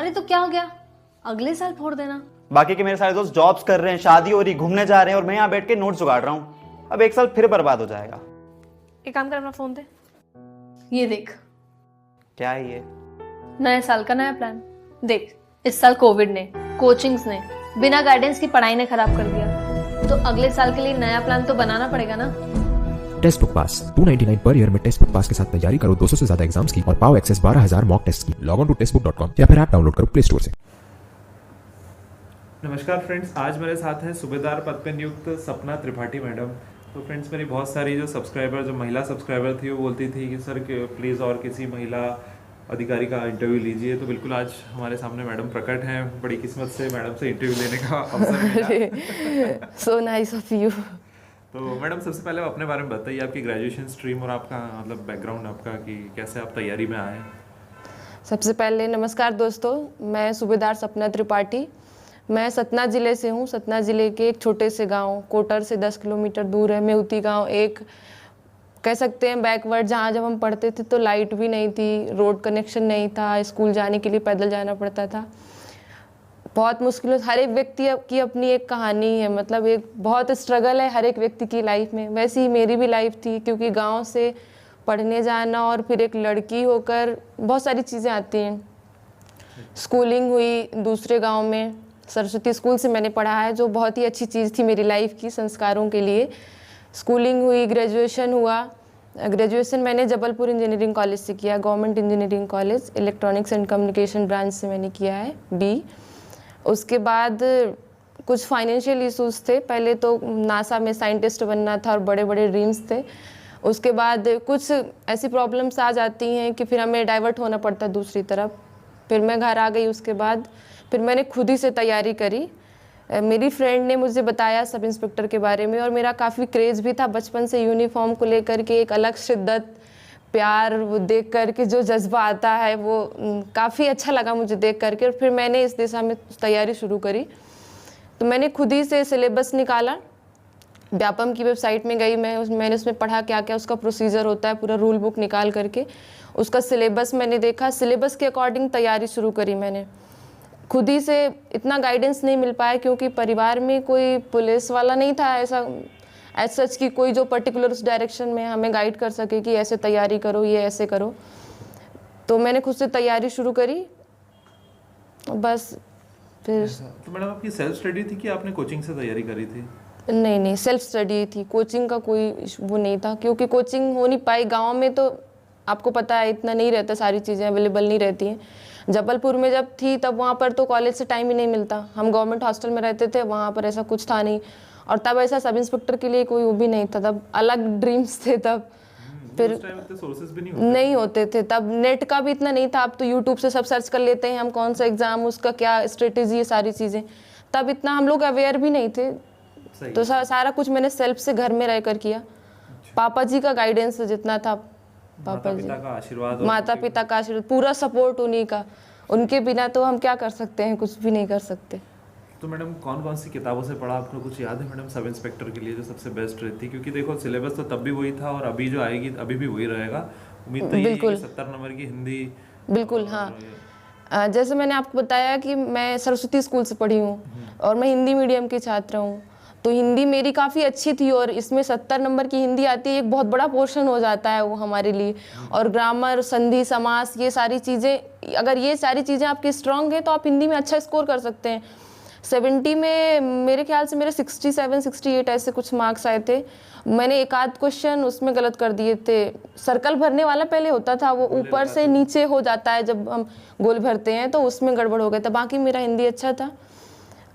अरे तो क्या हो गया, अगले साल फोड़ देना। बाकी के मेरे सारे दोस्त जॉब्स कर रहे हैं, शादी हो रही, घूमने जा रहे हैं और मैं यहाँ बैठ के नोट्स उगाड़ रहा हूँ। अब एक साल फिर बर्बाद हो जाएगा। एक काम कर, अपना फोन दे, ये देख क्या है ये? नए साल का नया प्लान। देख, इस साल कोविड ने, कोचिंग्स ने, बिना गाइडेंस की पढ़ाई ने खराब कर दिया, तो अगले साल के लिए नया प्लान तो बनाना पड़ेगा ना। टेस्ट बुक पास 299 पर ईयर में टेस्ट बुक पास के साथ तैयारी करो 200 से ज्यादा एग्जाम्स की और पाओ एक्सेस 12,000 मॉक टेस्ट की। लॉग ऑन टू टेस्टबुक.com या फिर ऐप डाउनलोड करो प्ले स्टोर से। नमस्कार फ्रेंड्स, आज मेरे साथ हैं सूबेदार पद पर नियुक्त सपना त्रिपाठी मैडम। तो फ्रेंड्स, मेरी बहुत सारी जो महिला सब्सक्राइबर थी वो बोलती थी कि सर प्लीज़ और किसी महिला अधिकारी का इंटरव्यू लीजिए। तो बिल्कुल आज हमारे सामने मैडम प्रकट हैं। बड़ी किस्मत से मैडम से इंटरव्यू लेने का अवसर मिला। So nice of you. तो मैडम, सबसे पहले आप अपने बारे में बताइए, आपकी ग्रेजुएशन स्ट्रीम और आपका मतलब बैकग्राउंड आपका, कि कैसे आप तैयारी में आए। सबसे पहले नमस्कार दोस्तों, मैं सूबेदार सपना त्रिपाठी, मैं सतना ज़िले से हूँ। सतना ज़िले के एक छोटे से गांव कोटर से 10 किलोमीटर दूर है मेहुती गांव। एक कह सकते हैं बैकवर्ड, जहाँ जब हम पढ़ते थे तो लाइट भी नहीं थी, रोड कनेक्शन नहीं था, स्कूल जाने के लिए पैदल जाना पड़ता था। बहुत मुश्किल, हर एक व्यक्ति की अपनी एक कहानी है, मतलब एक बहुत स्ट्रगल है हर एक व्यक्ति की लाइफ में। वैसे ही मेरी भी लाइफ थी, क्योंकि गांव से पढ़ने जाना और फिर एक लड़की होकर बहुत सारी चीज़ें आती हैं। स्कूलिंग हुई दूसरे गांव में, सरस्वती स्कूल से मैंने पढ़ा है, जो बहुत ही अच्छी चीज़ थी मेरी लाइफ की संस्कारों के लिए। स्कूलिंग हुई, ग्रेजुएशन हुआ। ग्रेजुएशन मैंने जबलपुर इंजीनियरिंग कॉलेज से किया, government engineering college, electronics and communication branch से मैंने किया है बी। उसके बाद कुछ फाइनेंशियल इश्यूज थे। पहले तो नासा में साइंटिस्ट बनना था और बड़े बड़े ड्रीम्स थे। उसके बाद कुछ ऐसी प्रॉब्लम्स आ जाती हैं कि फिर हमें डाइवर्ट होना पड़ता है दूसरी तरफ। फिर मैं घर आ गई। उसके बाद फिर मैंने खुद ही से तैयारी करी। मेरी फ्रेंड ने मुझे बताया सब इंस्पेक्टर के बारे में, और मेरा काफ़ी क्रेज़ भी था बचपन से यूनिफॉर्म को लेकर के। एक अलग शिद्दत, प्यार, वो देख कर के जो जज्बा आता है वो काफ़ी अच्छा लगा मुझे देख करके। और फिर मैंने इस दिशा में तैयारी शुरू करी। तो मैंने खुद ही से सिलेबस निकाला, व्यापम की वेबसाइट में गई मैंने उसमें पढ़ा क्या क्या उसका प्रोसीजर होता है, पूरा रूल बुक निकाल करके उसका सिलेबस मैंने देखा। सिलेबस के अकॉर्डिंग तैयारी शुरू करी मैंने खुद ही से। इतना गाइडेंस नहीं मिल पाया क्योंकि परिवार में कोई पुलिस वाला नहीं था ऐसा सच की कोई जो पर्टिकुलर उस डायरेक्शन में हमें गाइड कर सके कि ऐसे तैयारी करो, ये ऐसे करो। तो मैंने खुद से तैयारी शुरू करी बस। फिर तो मैडम, आपकी सेल्फ स्टडी थी कि आपने कोचिंग से तैयारी करी थी? नहीं, सेल्फ स्टडी थी। कोचिंग का कोई वो नहीं था, क्योंकि कोचिंग हो नहीं पाई। गांव में तो आपको पता है इतना नहीं रहता, सारी चीज़ें अवेलेबल नहीं रहती हैं। जबलपुर में जब थी तब वहाँ पर तो कॉलेज से टाइम ही नहीं मिलता। हम गवर्नमेंट हॉस्टल में रहते थे, वहाँ पर ऐसा कुछ था नहीं। और तब ऐसा सब इंस्पेक्टर के लिए कोई वो भी नहीं था, तब अलग ड्रीम्स थे तब। फिर सोर्सेज भी नहीं होते थे तब, नेट का भी इतना नहीं था। अब तो यूट्यूब से सब सर्च कर लेते हैं हम, कौन सा एग्ज़ाम, उसका क्या स्ट्रेटेजी है, सारी चीज़ें। तब इतना हम लोग अवेयर भी नहीं थे। तो सारा कुछ मैंने सेल्फ से घर में रहकर किया। पापा जी का गाइडेंस जितना था, पापा जी, माता पिता का आशीर्वाद, पूरा सपोर्ट उन्हीं का। उनके बिना तो हम क्या कर सकते हैं, कुछ भी नहीं कर सकते। तो मैडम, कौन कौन सी किताबों से पढ़ा, आपको कुछ याद है मैडम, सब इंस्पेक्टर के लिए जो सबसे बेस्ट रहती? क्योंकि देखो, सिलेबस तो तब भी वही था और अभी जो आएगी अभी भी वही रहेगा। उम्मीद तो ये 70 नंबर की हिंदी। बिल्कुल, हाँ। जैसे मैंने आपको बताया कि मैं सरस्वती स्कूल से पढ़ी हूँ और मैं हिंदी मीडियम की छात्रा हूँ। तो हिंदी मेरी काफ़ी अच्छी थी और इसमें 70 नंबर की हिंदी आती है, एक बहुत बड़ा पोर्शन हो जाता है वो हमारे लिए। और ग्रामर, संधि, समास, ये सारी चीज़ें, अगर ये सारी चीज़ें आपकी स्ट्रांग है तो आप हिंदी में अच्छा स्कोर कर सकते हैं। 70 में मेरे ख्याल से मेरे 67, 68 ऐसे कुछ मार्क्स आए थे। मैंने एक आध क्वेश्चन उसमें गलत कर दिए थे। सर्कल भरने वाला पहले होता था, वो ऊपर से नीचे हो जाता है जब हम गोल भरते हैं, तो उसमें गड़बड़ हो गया था। बाकी मेरा हिंदी अच्छा था।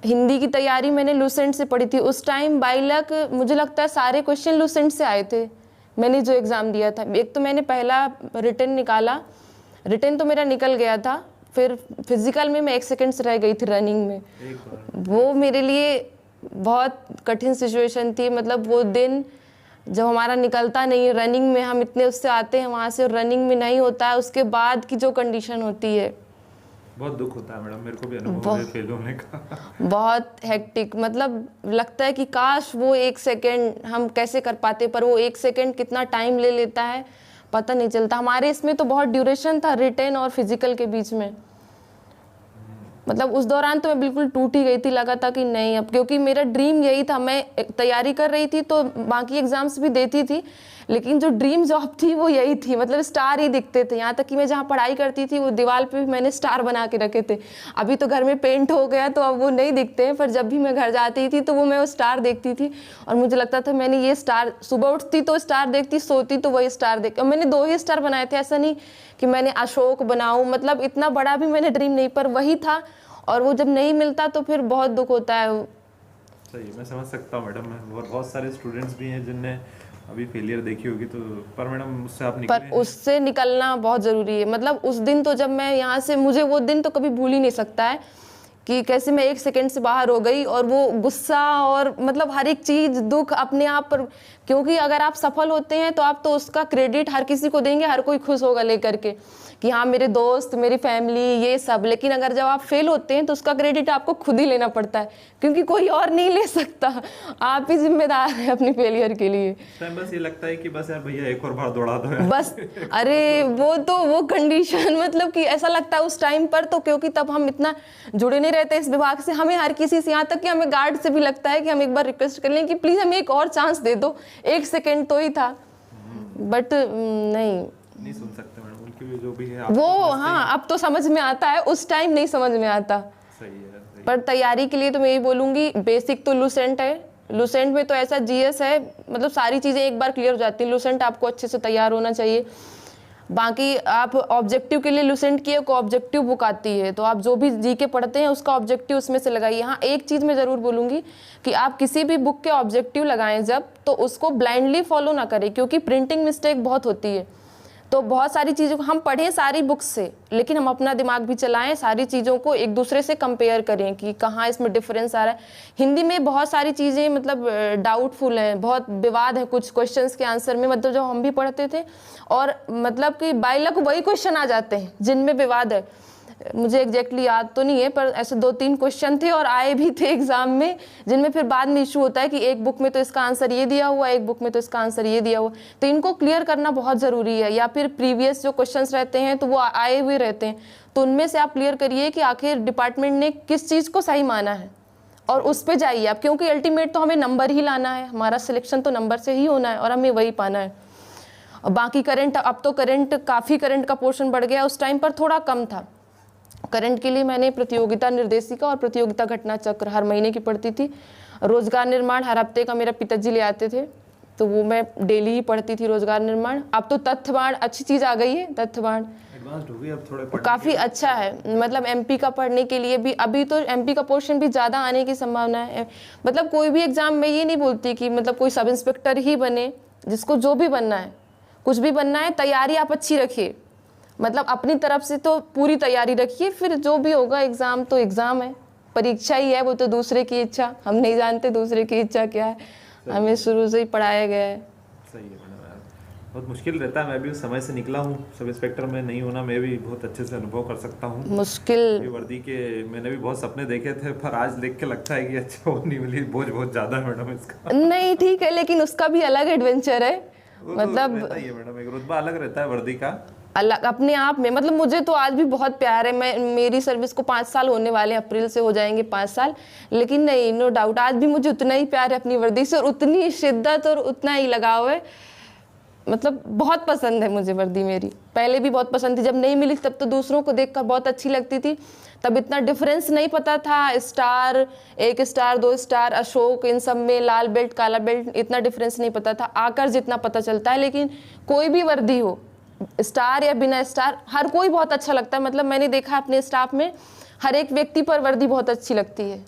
हिंदी की तैयारी मैंने लूसेंट से पढ़ी थी। उस टाइम बाई लक मुझे लगता है सारे क्वेश्चन लूसेंट से आए थे, मैंने जो एग्ज़ाम दिया था। एक तो मैंने पहला रिटन निकाला, रिटन तो मेरा निकल गया था। फिर फिजिकल में मैं 1 सेकंड से रह गई थी रनिंग में। वो मेरे लिए बहुत कठिन सिचुएशन थी। मतलब वो दिन जब हमारा निकलता नहीं है रनिंग में, हम इतने उससे आते हैं वहाँ से, रनिंग में नहीं होता है, उसके बाद की जो कंडीशन होती है, बहुत दुख होता है मैडम, मेरे को भी अनुभव है फेल होने का। बहुत हेक्टिक। मतलब लगता है कि काश वो 1 सेकंड हम कैसे कर पाते, पर वो 1 सेकंड कितना टाइम ले लेता है पता नहीं चलता। हमारे इसमें तो बहुत ड्यूरेशन था रिटेन और फिजिकल के बीच में। मतलब उस दौरान तो मैं बिल्कुल टूट ही गई थी, लगा था कि नहीं अब, क्योंकि मेरा ड्रीम यही था। मैं तैयारी कर रही थी तो बाकी एग्जाम्स भी देती थी, लेकिन जो ड्रीम जॉब थी वो यही थी। मतलब स्टार ही दिखते थे, यहाँ तक कि मैं जहाँ पढ़ाई करती थी वो दीवार पे भी मैंने स्टार बना के रखे थे। अभी तो घर में पेंट हो गया तो अब वो नहीं दिखते हैं, पर जब भी मैं घर जाती थी तो वो मैं वो स्टार देखती थी और मुझे लगता था मैंने ये स्टार, सुबह उठती तो स्टार देखती, सोती तो वही स्टार देखती। और मैंने 2 ही स्टार बनाए थे, ऐसा नहीं कि मैंने अशोक बनाऊँ, मतलब इतना बड़ा भी मैंने ड्रीम नहीं, पर वही था। और वो जब नहीं मिलता तो फिर बहुत दुख होता है। सही, मैं समझ सकता हूँ मैडम। और बहुत सारे स्टूडेंट्स भी हैं जिनने अभी फेलियर देखी होगी, तो पर मैडम उससे आप निकले पर हैं। उससे निकलना बहुत ज़रूरी है। मतलब उस दिन तो जब मैं यहाँ से, मुझे वो दिन तो कभी भूल ही नहीं सकता है कि कैसे मैं 1 सेकंड से बाहर हो गई, और वो गुस्सा और मतलब हर एक चीज़, दुख अपने आप पर। क्योंकि अगर आप सफल होते हैं तो आप तो उसका क्रेडिट हर किसी को देंगे, हर कोई खुश होगा लेकर के कि हाँ मेरे दोस्त, मेरी फैमिली, ये सब। लेकिन अगर जब आप फेल होते हैं तो उसका क्रेडिट आपको खुद ही लेना पड़ता है, क्योंकि कोई और नहीं ले सकता। आप ही जिम्मेदार हैं अपनी फेलियर के लिए। टाइम बस ये लगता है कि बस यार भैया एक और बार दौड़ा दो यार। बस अरे वो कंडीशन, मतलब कि ऐसा लगता है उस टाइम पर तो, क्योंकि तब हम इतना जुड़े नहीं रहते इस विभाग से, हमें हर किसी से, यहाँ तक कि हमें गार्ड से भी लगता है कि हम एक बार रिक्वेस्ट कर लें कि प्लीज़ हमें एक और चांस दे दो, 1 सेकेंड तो ही था। बट नहीं सुन सकते मैडम, उनकी भी जो भी है आप वो तो हाँ अब तो समझ में आता है, उस टाइम नहीं समझ में आता। सही है, सही। पर तैयारी के लिए तो मैं यही बोलूँगी, बेसिक तो लूसेंट है। लूसेंट में तो ऐसा जीएस है, मतलब सारी चीज़ें एक बार क्लियर हो जाती हैं। लूसेंट आपको अच्छे से तैयार होना चाहिए। बाकी आप ऑब्जेक्टिव के लिए लूसेंट की एक ऑब्जेक्टिव बुक आती है, तो आप जो भी जीके पढ़ते हैं उसका ऑब्जेक्टिव उसमें से लगाइए। हाँ एक चीज़ मैं ज़रूर बोलूँगी कि आप किसी भी बुक के ऑब्जेक्टिव लगाएं जब, तो उसको ब्लाइंडली फॉलो ना करें, क्योंकि प्रिंटिंग मिस्टेक बहुत होती है। तो बहुत सारी चीज़ों को हम पढ़ें सारी बुक्स से, लेकिन हम अपना दिमाग भी चलाएं, सारी चीज़ों को एक दूसरे से कंपेयर करें कि कहाँ इसमें डिफरेंस आ रहा है। हिंदी में बहुत सारी चीज़ें मतलब डाउटफुल हैं, बहुत विवाद है कुछ क्वेश्चंस के आंसर में, मतलब जो हम भी पढ़ते थे, और मतलब कि बाई लक वही क्वेश्चन आ जाते हैं जिनमें विवाद है। मुझे एग्जैक्टली याद तो नहीं है, पर ऐसे 2-3 क्वेश्चन थे और आए भी थे एग्जाम में, जिनमें फिर बाद में इशू होता है कि एक बुक में तो इसका आंसर ये दिया हुआ, एक बुक में तो इसका आंसर ये दिया हुआ। तो इनको क्लियर करना बहुत ज़रूरी है। या फिर प्रीवियस जो क्वेश्चंस रहते हैं तो वो आए हुए रहते हैं, तो उनमें से आप क्लियर करिए कि आखिर डिपार्टमेंट ने किस चीज़ को सही माना है, और उस पर जाइए आप, क्योंकि अल्टीमेट तो हमें नंबर ही लाना है, हमारा सिलेक्शन तो नंबर से ही होना है और हमें वही पाना है। और बाकी करंट, अब तो काफ़ी करंट का पोर्शन बढ़ गया, उस टाइम पर थोड़ा कम था। करंट के लिए मैंने प्रतियोगिता निर्देशिका और प्रतियोगिता घटना चक्र हर महीने की पढ़ती थी। रोजगार निर्माण हर हफ्ते का मेरा पिताजी ले आते थे, तो वो मैं डेली ही पढ़ती थी रोजगार निर्माण। अब तो तथ्यवाण अच्छी चीज़ आ गई है, तथ्यवाण एडवांस्ड हो गई अब थोड़े काफ़ी अच्छा है। मतलब एमपी का पढ़ने के लिए भी अभी तो एमपी का पोर्शन भी ज़्यादा आने की संभावना है। मतलब कोई भी एग्जाम में ये नहीं बोलती कि मतलब कोई सब इंस्पेक्टर ही बने, जिसको जो भी बनना है, कुछ भी बनना है, तैयारी आप अच्छी रखिए, मतलब अपनी तरफ से तो पूरी तैयारी रखिए, फिर जो भी होगा एग्ज़ाम तो एग्ज़ाम है, परीक्षा ही है, वो तो दूसरे की इच्छा, हम नहीं जानते दूसरे की इच्छा क्या है, हमें शुरू से ही पढ़ाया गया है। सही है मैडम यार, बहुत मुश्किल रहता है। मैं भी उस समय से निकला हूँ, सब इंस्पेक्टर में नहीं होना मैं भी बहुत अच्छे से अनुभव कर सकता हूँ। मुश्किल ये वर्दी के मैंने भी बहुत सपने देखे थे, पर आज देख के लगता है कि अच्छा वो नहीं मिली, बोझ बहुत ज़्यादा है मैडम इसका। नहीं ठीक है, लेकिन उसका भी अलग एडवेंचर है, वो मतलब तो रहता ही है मैडम, एक रुतबा अलग रहता है वर्दी का अलग अपने आप में। मतलब मुझे तो आज भी बहुत प्यार है, मेरी सर्विस को 5 साल होने वाले हैं, अप्रैल से हो जाएंगे 5 साल, लेकिन नहीं, नो डाउट आज भी मुझे उतना ही प्यार है अपनी वर्दी से, और उतनी शिद्दत और उतना ही लगाव है। मतलब बहुत पसंद है मुझे वर्दी मेरी, पहले भी बहुत पसंद थी, जब नहीं मिली तब तो दूसरों को देखकर बहुत अच्छी लगती थी, तब इतना डिफरेंस नहीं पता था, स्टार 1 स्टार 2 स्टार अशोक इन सब में लाल बेल्ट काला बेल्ट इतना डिफरेंस नहीं पता था, आकर जितना पता चलता है। लेकिन कोई भी वर्दी हो, स्टार या बिना स्टार, हर कोई बहुत अच्छा लगता है। मतलब मैंने देखा अपने स्टाफ में हर एक व्यक्ति पर वर्दी बहुत अच्छी लगती है।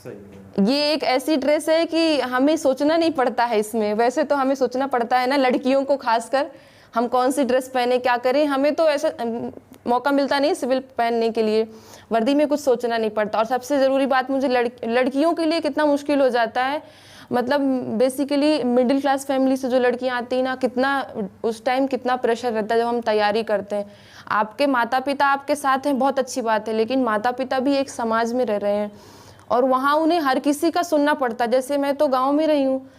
सही है। ये एक ऐसी ड्रेस है कि हमें सोचना नहीं पड़ता है इसमें, वैसे तो हमें सोचना पड़ता है ना, लड़कियों को खासकर, हम कौन सी ड्रेस पहने क्या करें, हमें तो ऐसा मौका मिलता नहीं सिविल पहनने के लिए, वर्दी में कुछ सोचना नहीं पड़ता। और सबसे ज़रूरी बात मुझे लड़कियों के लिए कितना मुश्किल हो जाता है, मतलब बेसिकली मिडिल क्लास फैमिली से जो लड़कियां आती हैं ना, कितना उस टाइम कितना प्रेशर रहता है जब हम तैयारी करते हैं। आपके माता पिता आपके साथ हैं, बहुत अच्छी बात है, लेकिन माता पिता भी एक समाज में रह रहे हैं और वहाँ उन्हें हर किसी का सुनना पड़ता है। जैसे मैं तो गाँव में रही हूँ,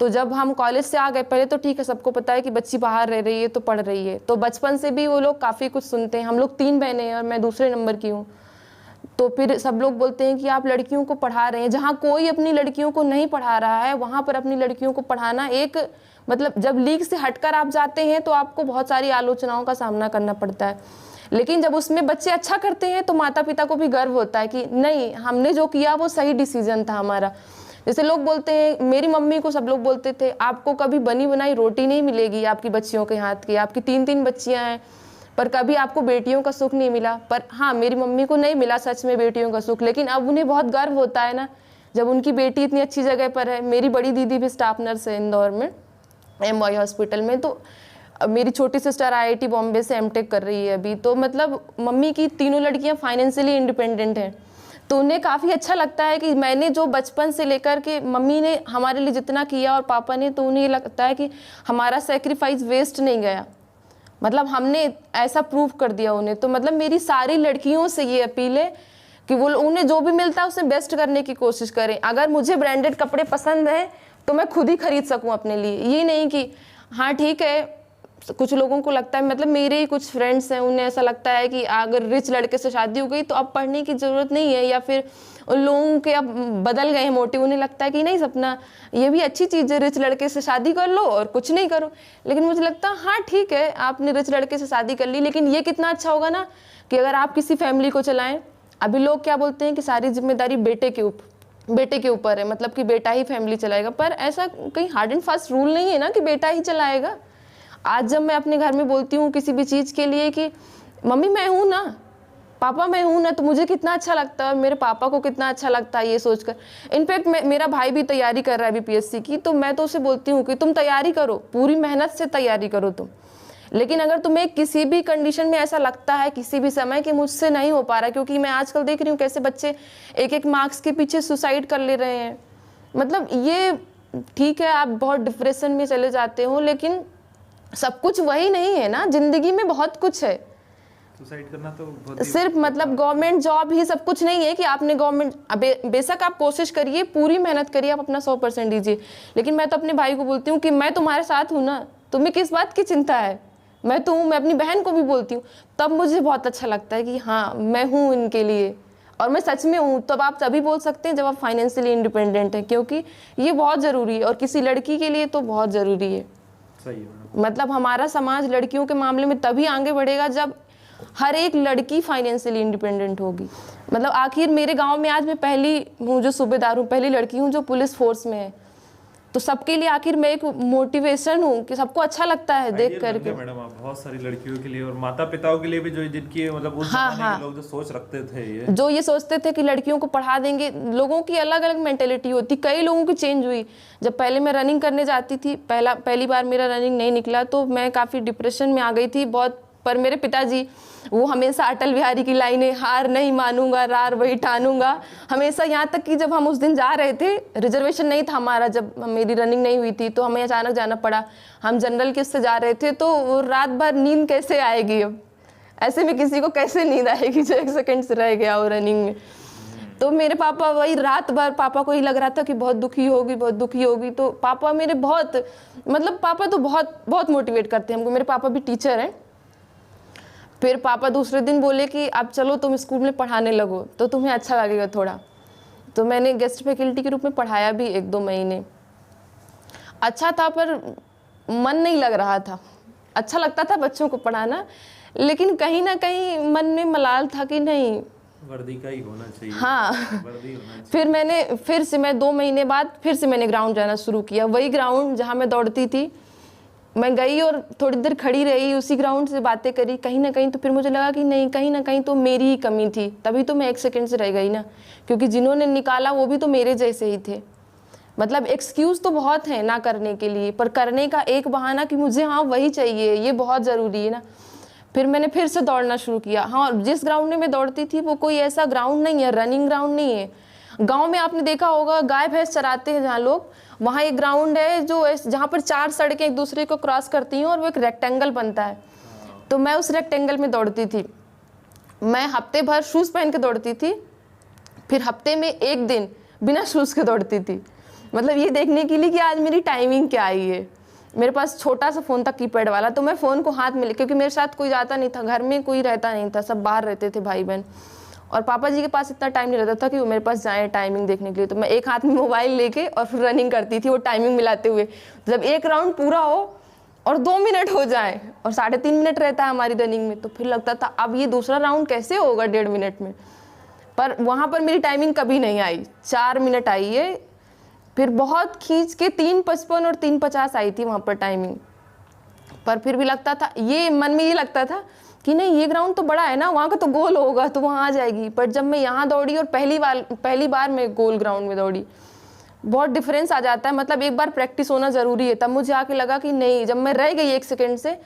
तो जब हम कॉलेज से आ गए, पहले तो ठीक है सबको पता है कि बच्ची बाहर रह रही है तो पढ़ रही है, तो बचपन से भी वो लोग काफ़ी कुछ सुनते हैं। हम लोग 3 बहनें हैं और मैं दूसरे नंबर की हूँ, तो फिर सब लोग बोलते हैं कि आप लड़कियों को पढ़ा रहे हैं, जहाँ कोई अपनी लड़कियों को नहीं पढ़ा रहा है वहाँ पर अपनी लड़कियों को पढ़ाना एक मतलब जब लीग से हटकर आप जाते हैं तो आपको बहुत सारी आलोचनाओं का सामना करना पड़ता है, लेकिन जब उसमें बच्चे अच्छा करते हैं तो माता पिता को भी गर्व होता है कि नहीं, हमने जो किया वो सही डिसीजन था हमारा। जैसे लोग बोलते हैं, मेरी मम्मी को सब लोग बोलते थे आपको कभी बनी बनाई रोटी नहीं मिलेगी आपकी बच्चियों के हाथ की, आपकी 3-3 बच्चियां हैं पर कभी आपको बेटियों का सुख नहीं मिला। पर हाँ, मेरी मम्मी को नहीं मिला सच में बेटियों का सुख, लेकिन अब उन्हें बहुत गर्व होता है ना जब उनकी बेटी इतनी अच्छी जगह पर है। मेरी बड़ी दीदी भी स्टाफ नर्स है इंदौर में MY हॉस्पिटल में, तो मेरी छोटी सिस्टर IIT बॉम्बे से MTech कर रही है अभी। तो मतलब मम्मी की तीनों लड़कियां फाइनेंशियली इंडिपेंडेंट हैं, तो उन्हें काफ़ी अच्छा लगता है कि मैंने जो बचपन से लेकर के मम्मी ने हमारे लिए जितना किया और पापा ने, तो उन्हें लगता है कि हमारा सेक्रीफाइस वेस्ट नहीं गया, मतलब हमने ऐसा प्रूव कर दिया उन्हें। तो मतलब मेरी सारी लड़कियों से ये अपील है कि वो उन्हें जो भी मिलता है उसे बेस्ट करने की कोशिश करें। अगर मुझे ब्रांडेड कपड़े पसंद हैं तो मैं खुद ही खरीद सकूं अपने लिए, ये नहीं कि हाँ ठीक है। कुछ लोगों को लगता है, मतलब मेरे ही कुछ फ्रेंड्स हैं उन्हें ऐसा लगता है कि अगर रिच लड़के से शादी हो गई तो अब पढ़ने की ज़रूरत नहीं है, या फिर उन लोगों के अब बदल गए हैं मोटिव। उन्हें लगता है कि नहीं सपना, ये भी अच्छी चीज़ है, रिच लड़के से शादी कर लो और कुछ नहीं करो। लेकिन मुझे लगता है हाँ ठीक है, आपने रिच लड़के से शादी कर ली, लेकिन ये कितना अच्छा होगा ना कि अगर आप किसी फैमिली को चलाएं। अभी लोग क्या बोलते हैं कि सारी जिम्मेदारी बेटे के ऊपर है, मतलब कि बेटा ही फैमिली चलाएगा, पर ऐसा कहीं हार्ड एंड फास्ट रूल नहीं है ना कि बेटा ही चलाएगा। आज जब मैं अपने घर में बोलती हूँ किसी भी चीज़ के लिए कि मम्मी मैं हूँ ना, पापा मैं हूँ ना, तो मुझे कितना अच्छा लगता है, मेरे पापा को कितना अच्छा लगता है ये सोचकर। इनफैक्ट मेरा भाई भी तैयारी कर रहा है BPSC की, तो मैं तो उसे बोलती हूँ कि तुम तैयारी करो, पूरी मेहनत से तैयारी करो तुम, लेकिन अगर तुम्हें किसी भी कंडीशन में ऐसा लगता है किसी भी समय कि मुझसे नहीं हो पा रहा, क्योंकि मैं आजकल देख रही हूँ कैसे बच्चे एक मार्क्स के पीछे सुसाइड कर ले रहे हैं। मतलब ये ठीक है आप बहुत डिप्रेशन में चले जाते हो, लेकिन सब कुछ वही नहीं है ना, जिंदगी में बहुत कुछ है। सुसाइड करना तो बहुत सिर्फ मतलब गवर्नमेंट जॉब ही सब कुछ नहीं है कि आपने गवर्नमेंट, बेशक आप कोशिश करिए, पूरी मेहनत करिए, आप अपना 100% दीजिए, लेकिन मैं तो अपने भाई को बोलती हूँ कि मैं तुम्हारे साथ हूँ ना, तुम्हें किस बात की चिंता है, मैं तो हूँ। मैं अपनी बहन को भी बोलती हूँ, तब मुझे बहुत अच्छा लगता है कि हाँ मैं हूँ इनके लिए, और मैं सच में हूँ। तब आप तभी बोल सकते हैं जब आप फाइनेंशियली इंडिपेंडेंट हैं, क्योंकि ये बहुत ज़रूरी है और किसी लड़की के लिए तो बहुत ज़रूरी है। सही है। मतलब हमारा समाज लड़कियों के मामले में तभी आगे बढ़ेगा जब हर एक लड़की फाइनेंशियली इंडिपेंडेंट होगी। मतलब आखिर मेरे गांव में आज मैं पहली हूँ जो सूबेदार हूँ, पहली लड़की हूँ जो पुलिस फोर्स में है, तो सबके लिए आखिर मैं एक मोटिवेशन हूँ कि सबको अच्छा लगता है देख करके। मैडम आप बहुत सारी लड़कियों के लिए और माता पिताओं के लिए भी जो जिनकी मतलब उस जमाने के लोग जो सोच रखते थे, जो ये सोचते थे कि लड़कियों को पढ़ा देंगे, लोगों की अलग अलग मेंटेलिटी होती। कई लोगों की चेंज हुई। जब पहले मैं रनिंग करने जाती थी, पहली बार मेरा रनिंग नहीं निकला तो मैं काफ़ी डिप्रेशन में आ गई थी बहुत। पर मेरे पिताजी वो हमेशा अटल बिहारी की लाइनें, हार नहीं मानूंगा रार वही ठानूंगा, हमेशा। यहाँ तक कि जब हम उस दिन जा रहे थे, रिजर्वेशन नहीं था हमारा, जब मेरी रनिंग नहीं हुई थी तो हमें अचानक जाना पड़ा, हम जनरल के उससे जा रहे थे, तो रात भर नींद कैसे आएगी, अब ऐसे में किसी को कैसे नींद आएगी जो 1 सेकंड से रह गया वो रनिंग में। तो मेरे पापा वही रात भर, पापा को ही लग रहा था कि बहुत दुखी होगी। तो पापा मेरे बहुत, मतलब पापा तो बहुत मोटिवेट करते हैं हमको। मेरे पापा भी टीचर हैं। फिर पापा दूसरे दिन बोले कि अब चलो तुम स्कूल में पढ़ाने लगो तो तुम्हें अच्छा लगेगा थोड़ा। तो मैंने गेस्ट फैकल्टी के रूप में पढ़ाया भी 1-2 महीने। अच्छा था पर मन नहीं लग रहा था। अच्छा लगता था बच्चों को पढ़ाना, लेकिन कहीं ना कहीं मन में मलाल था कि नहीं वर्दी का ही होना चाहिए। हाँ। वर्दी होना चाहिए। फिर से मैं 2 महीने बाद फिर से मैंने ग्राउंड जाना शुरू किया। वही ग्राउंड जहाँ मैं दौड़ती थी, मैं गई और थोड़ी देर खड़ी रही, उसी ग्राउंड से बातें करी। कहीं ना कहीं तो फिर मुझे लगा कि नहीं, कहीं ना कहीं तो मेरी ही कमी थी, तभी तो मैं 1 सेकंड से रह गई ना, क्योंकि जिन्होंने निकाला वो भी तो मेरे जैसे ही थे। मतलब एक्सक्यूज़ तो बहुत हैं ना करने के लिए, पर करने का एक बहाना कि मुझे हाँ वही चाहिए, ये बहुत ज़रूरी है ना। फिर मैंने फिर से दौड़ना शुरू किया। हाँ, जिस ग्राउंड में मैं दौड़ती थी वो कोई ऐसा ग्राउंड नहीं है, रनिंग ग्राउंड नहीं है। गांव में आपने देखा होगा गाय भैंस चराते हैं जहाँ लोग, वहाँ एक ग्राउंड है जो जहाँ पर 4 सड़कें एक दूसरे को क्रॉस करती हैं और वो एक रेक्टेंगल बनता है। तो मैं उस रेक्टेंगल में दौड़ती थी। मैं हफ्ते भर शूज़ पहन के दौड़ती थी, फिर हफ्ते में 1 दिन बिना शूज़ के दौड़ती थी। मतलब ये देखने के लिए कि आज मेरी टाइमिंग क्या आई है। मेरे पास छोटा सा फ़ोन था कीपैड वाला, तो मैं फ़ोन को हाथ में ले, क्योंकि मेरे साथ कोई जाता नहीं था, घर में कोई रहता नहीं था, सब बाहर रहते थे भाई बहन। और पापा जी के पास इतना टाइम नहीं रहता था कि वो मेरे पास जाएँ टाइमिंग देखने के लिए, तो मैं एक हाथ में मोबाइल लेके और फिर रनिंग करती थी वो टाइमिंग मिलाते हुए। जब एक राउंड पूरा हो और 2 मिनट हो जाए और 3.5 मिनट रहता है हमारी रनिंग में, तो फिर लगता था अब ये दूसरा राउंड कैसे होगा 1.5 मिनट में। पर वहाँ पर मेरी टाइमिंग कभी नहीं आई, 4 मिनट आई है, फिर बहुत खींच के 3:55 और 3:50 आई थी वहाँ पर टाइमिंग। पर फिर भी लगता था, ये मन में ये लगता था कि नहीं ये ग्राउंड तो बड़ा है ना, वहाँ का तो गोल होगा तो वहाँ आ जाएगी। पर जब मैं यहाँ दौड़ी और पहली बार मैं गोल ग्राउंड में दौड़ी, बहुत डिफरेंस आ जाता है। मतलब एक बार प्रैक्टिस होना ज़रूरी है। तब मुझे आके लगा कि नहीं, जब मैं रह गई 1 सेकेंड से,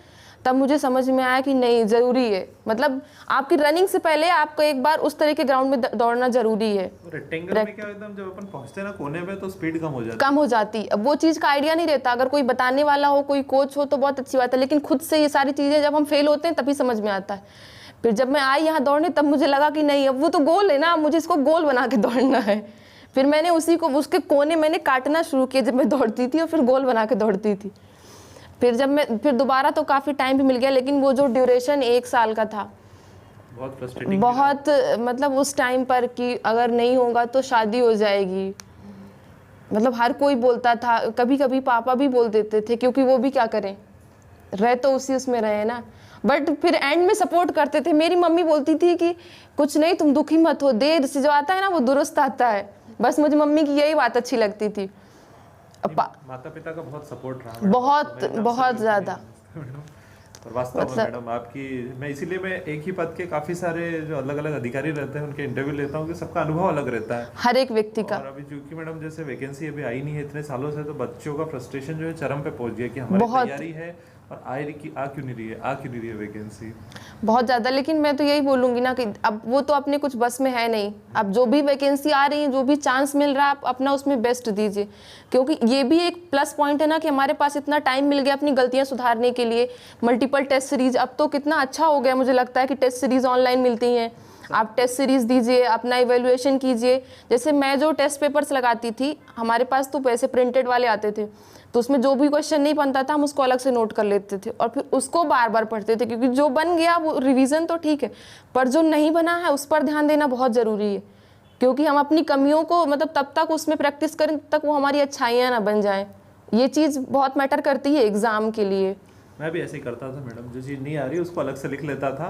तब मुझे समझ में आया कि नहीं ज़रूरी है। मतलब आपकी रनिंग से पहले आपको एक बार उस तरह के ग्राउंड में दौड़ना ज़रूरी है। रेक्टेंगल में क्या एकदम जब अपन पहुंचते हैं ना कोने में तो स्पीड कम हो जाती। अब वो चीज़ का आइडिया नहीं रहता, अगर कोई बताने वाला हो, कोई कोच हो तो बहुत अच्छी बात है, लेकिन खुद से ये सारी चीज़ें जब हम फेल होते हैं तभी समझ में आता है। फिर जब मैं आई यहाँ दौड़ने, तब मुझे लगा कि नहीं अब वो तो गोल है ना, मुझे इसको गोल बना के दौड़ना है। फिर मैंने उसके कोने मैंने काटना शुरू किया जब मैं दौड़ती थी, और फिर गोल बना के दौड़ती थी। फिर दोबारा तो काफ़ी टाइम भी मिल गया, लेकिन वो जो ड्यूरेशन 1 साल का था, बहुत मतलब उस टाइम पर कि अगर नहीं होगा तो शादी हो जाएगी। मतलब हर कोई बोलता था, कभी कभी पापा भी बोल देते थे, क्योंकि वो भी क्या करें, रह तो उसमें रहे ना। बट फिर एंड में सपोर्ट करते थे। मेरी मम्मी बोलती थी कि कुछ नहीं, तुम दुखी मत हो, देर से जो आता है ना वो दुरुस्त आता है। बस मुझे मम्मी की यही बात अच्छी लगती थी। माता पिता का बहुत सपोर्ट रहा, बहुत ज़्यादा। और वास्तव में मैडम आपकी, मैं इसीलिए मैं एक ही पद के काफी सारे जो अलग अलग अधिकारी रहते हैं उनके इंटरव्यू लेता हूँ कि सबका अनुभव अलग रहता है, हर एक व्यक्ति का। और अभी क्योंकि मैडम जैसे वैकेंसी अभी आई नहीं है इतने सालों से, तो बच्चों का फ्रस्ट्रेशन जो है चरम पे पहुंच गया कि हमारी तैयारी है और आ क्यों नहीं रही है वैकेंसी बहुत ज़्यादा। लेकिन मैं तो यही बोलूँगी ना कि अब वो तो अपने कुछ बस में है नहीं। अब जो भी वैकेंसी आ रही है, जो भी चांस मिल रहा है, आप अपना उसमें बेस्ट दीजिए, क्योंकि ये भी एक प्लस पॉइंट है ना कि हमारे पास इतना टाइम मिल गया अपनी गलतियाँ सुधारने के लिए। मल्टीपल टेस्ट सीरीज अब तो कितना अच्छा हो गया, मुझे लगता है कि टेस्ट सीरीज ऑनलाइन मिलती हैं। आप टेस्ट सीरीज दीजिए, अपना इवेल्युएशन कीजिए। जैसे मैं जो टेस्ट पेपर्स लगाती थी, हमारे पास तो वैसे प्रिंटेड वाले आते थे, तो उसमें जो भी क्वेश्चन नहीं बनता था हम उसको अलग से नोट कर लेते थे और फिर उसको बार बार पढ़ते थे, क्योंकि जो बन गया वो रिवीजन तो ठीक है, पर जो नहीं बना है उस पर ध्यान देना बहुत ज़रूरी है। क्योंकि हम अपनी कमियों को मतलब तब तक उसमें प्रैक्टिस करें तब तक वो हमारी अच्छाइयाँ ना बन जाएँ। ये चीज़ बहुत मैटर करती है एग्ज़ाम के लिए। मैं भी ऐसे ही करता था मैडम, जो चीज़ नहीं आ रही उसको अलग से लिख लेता था,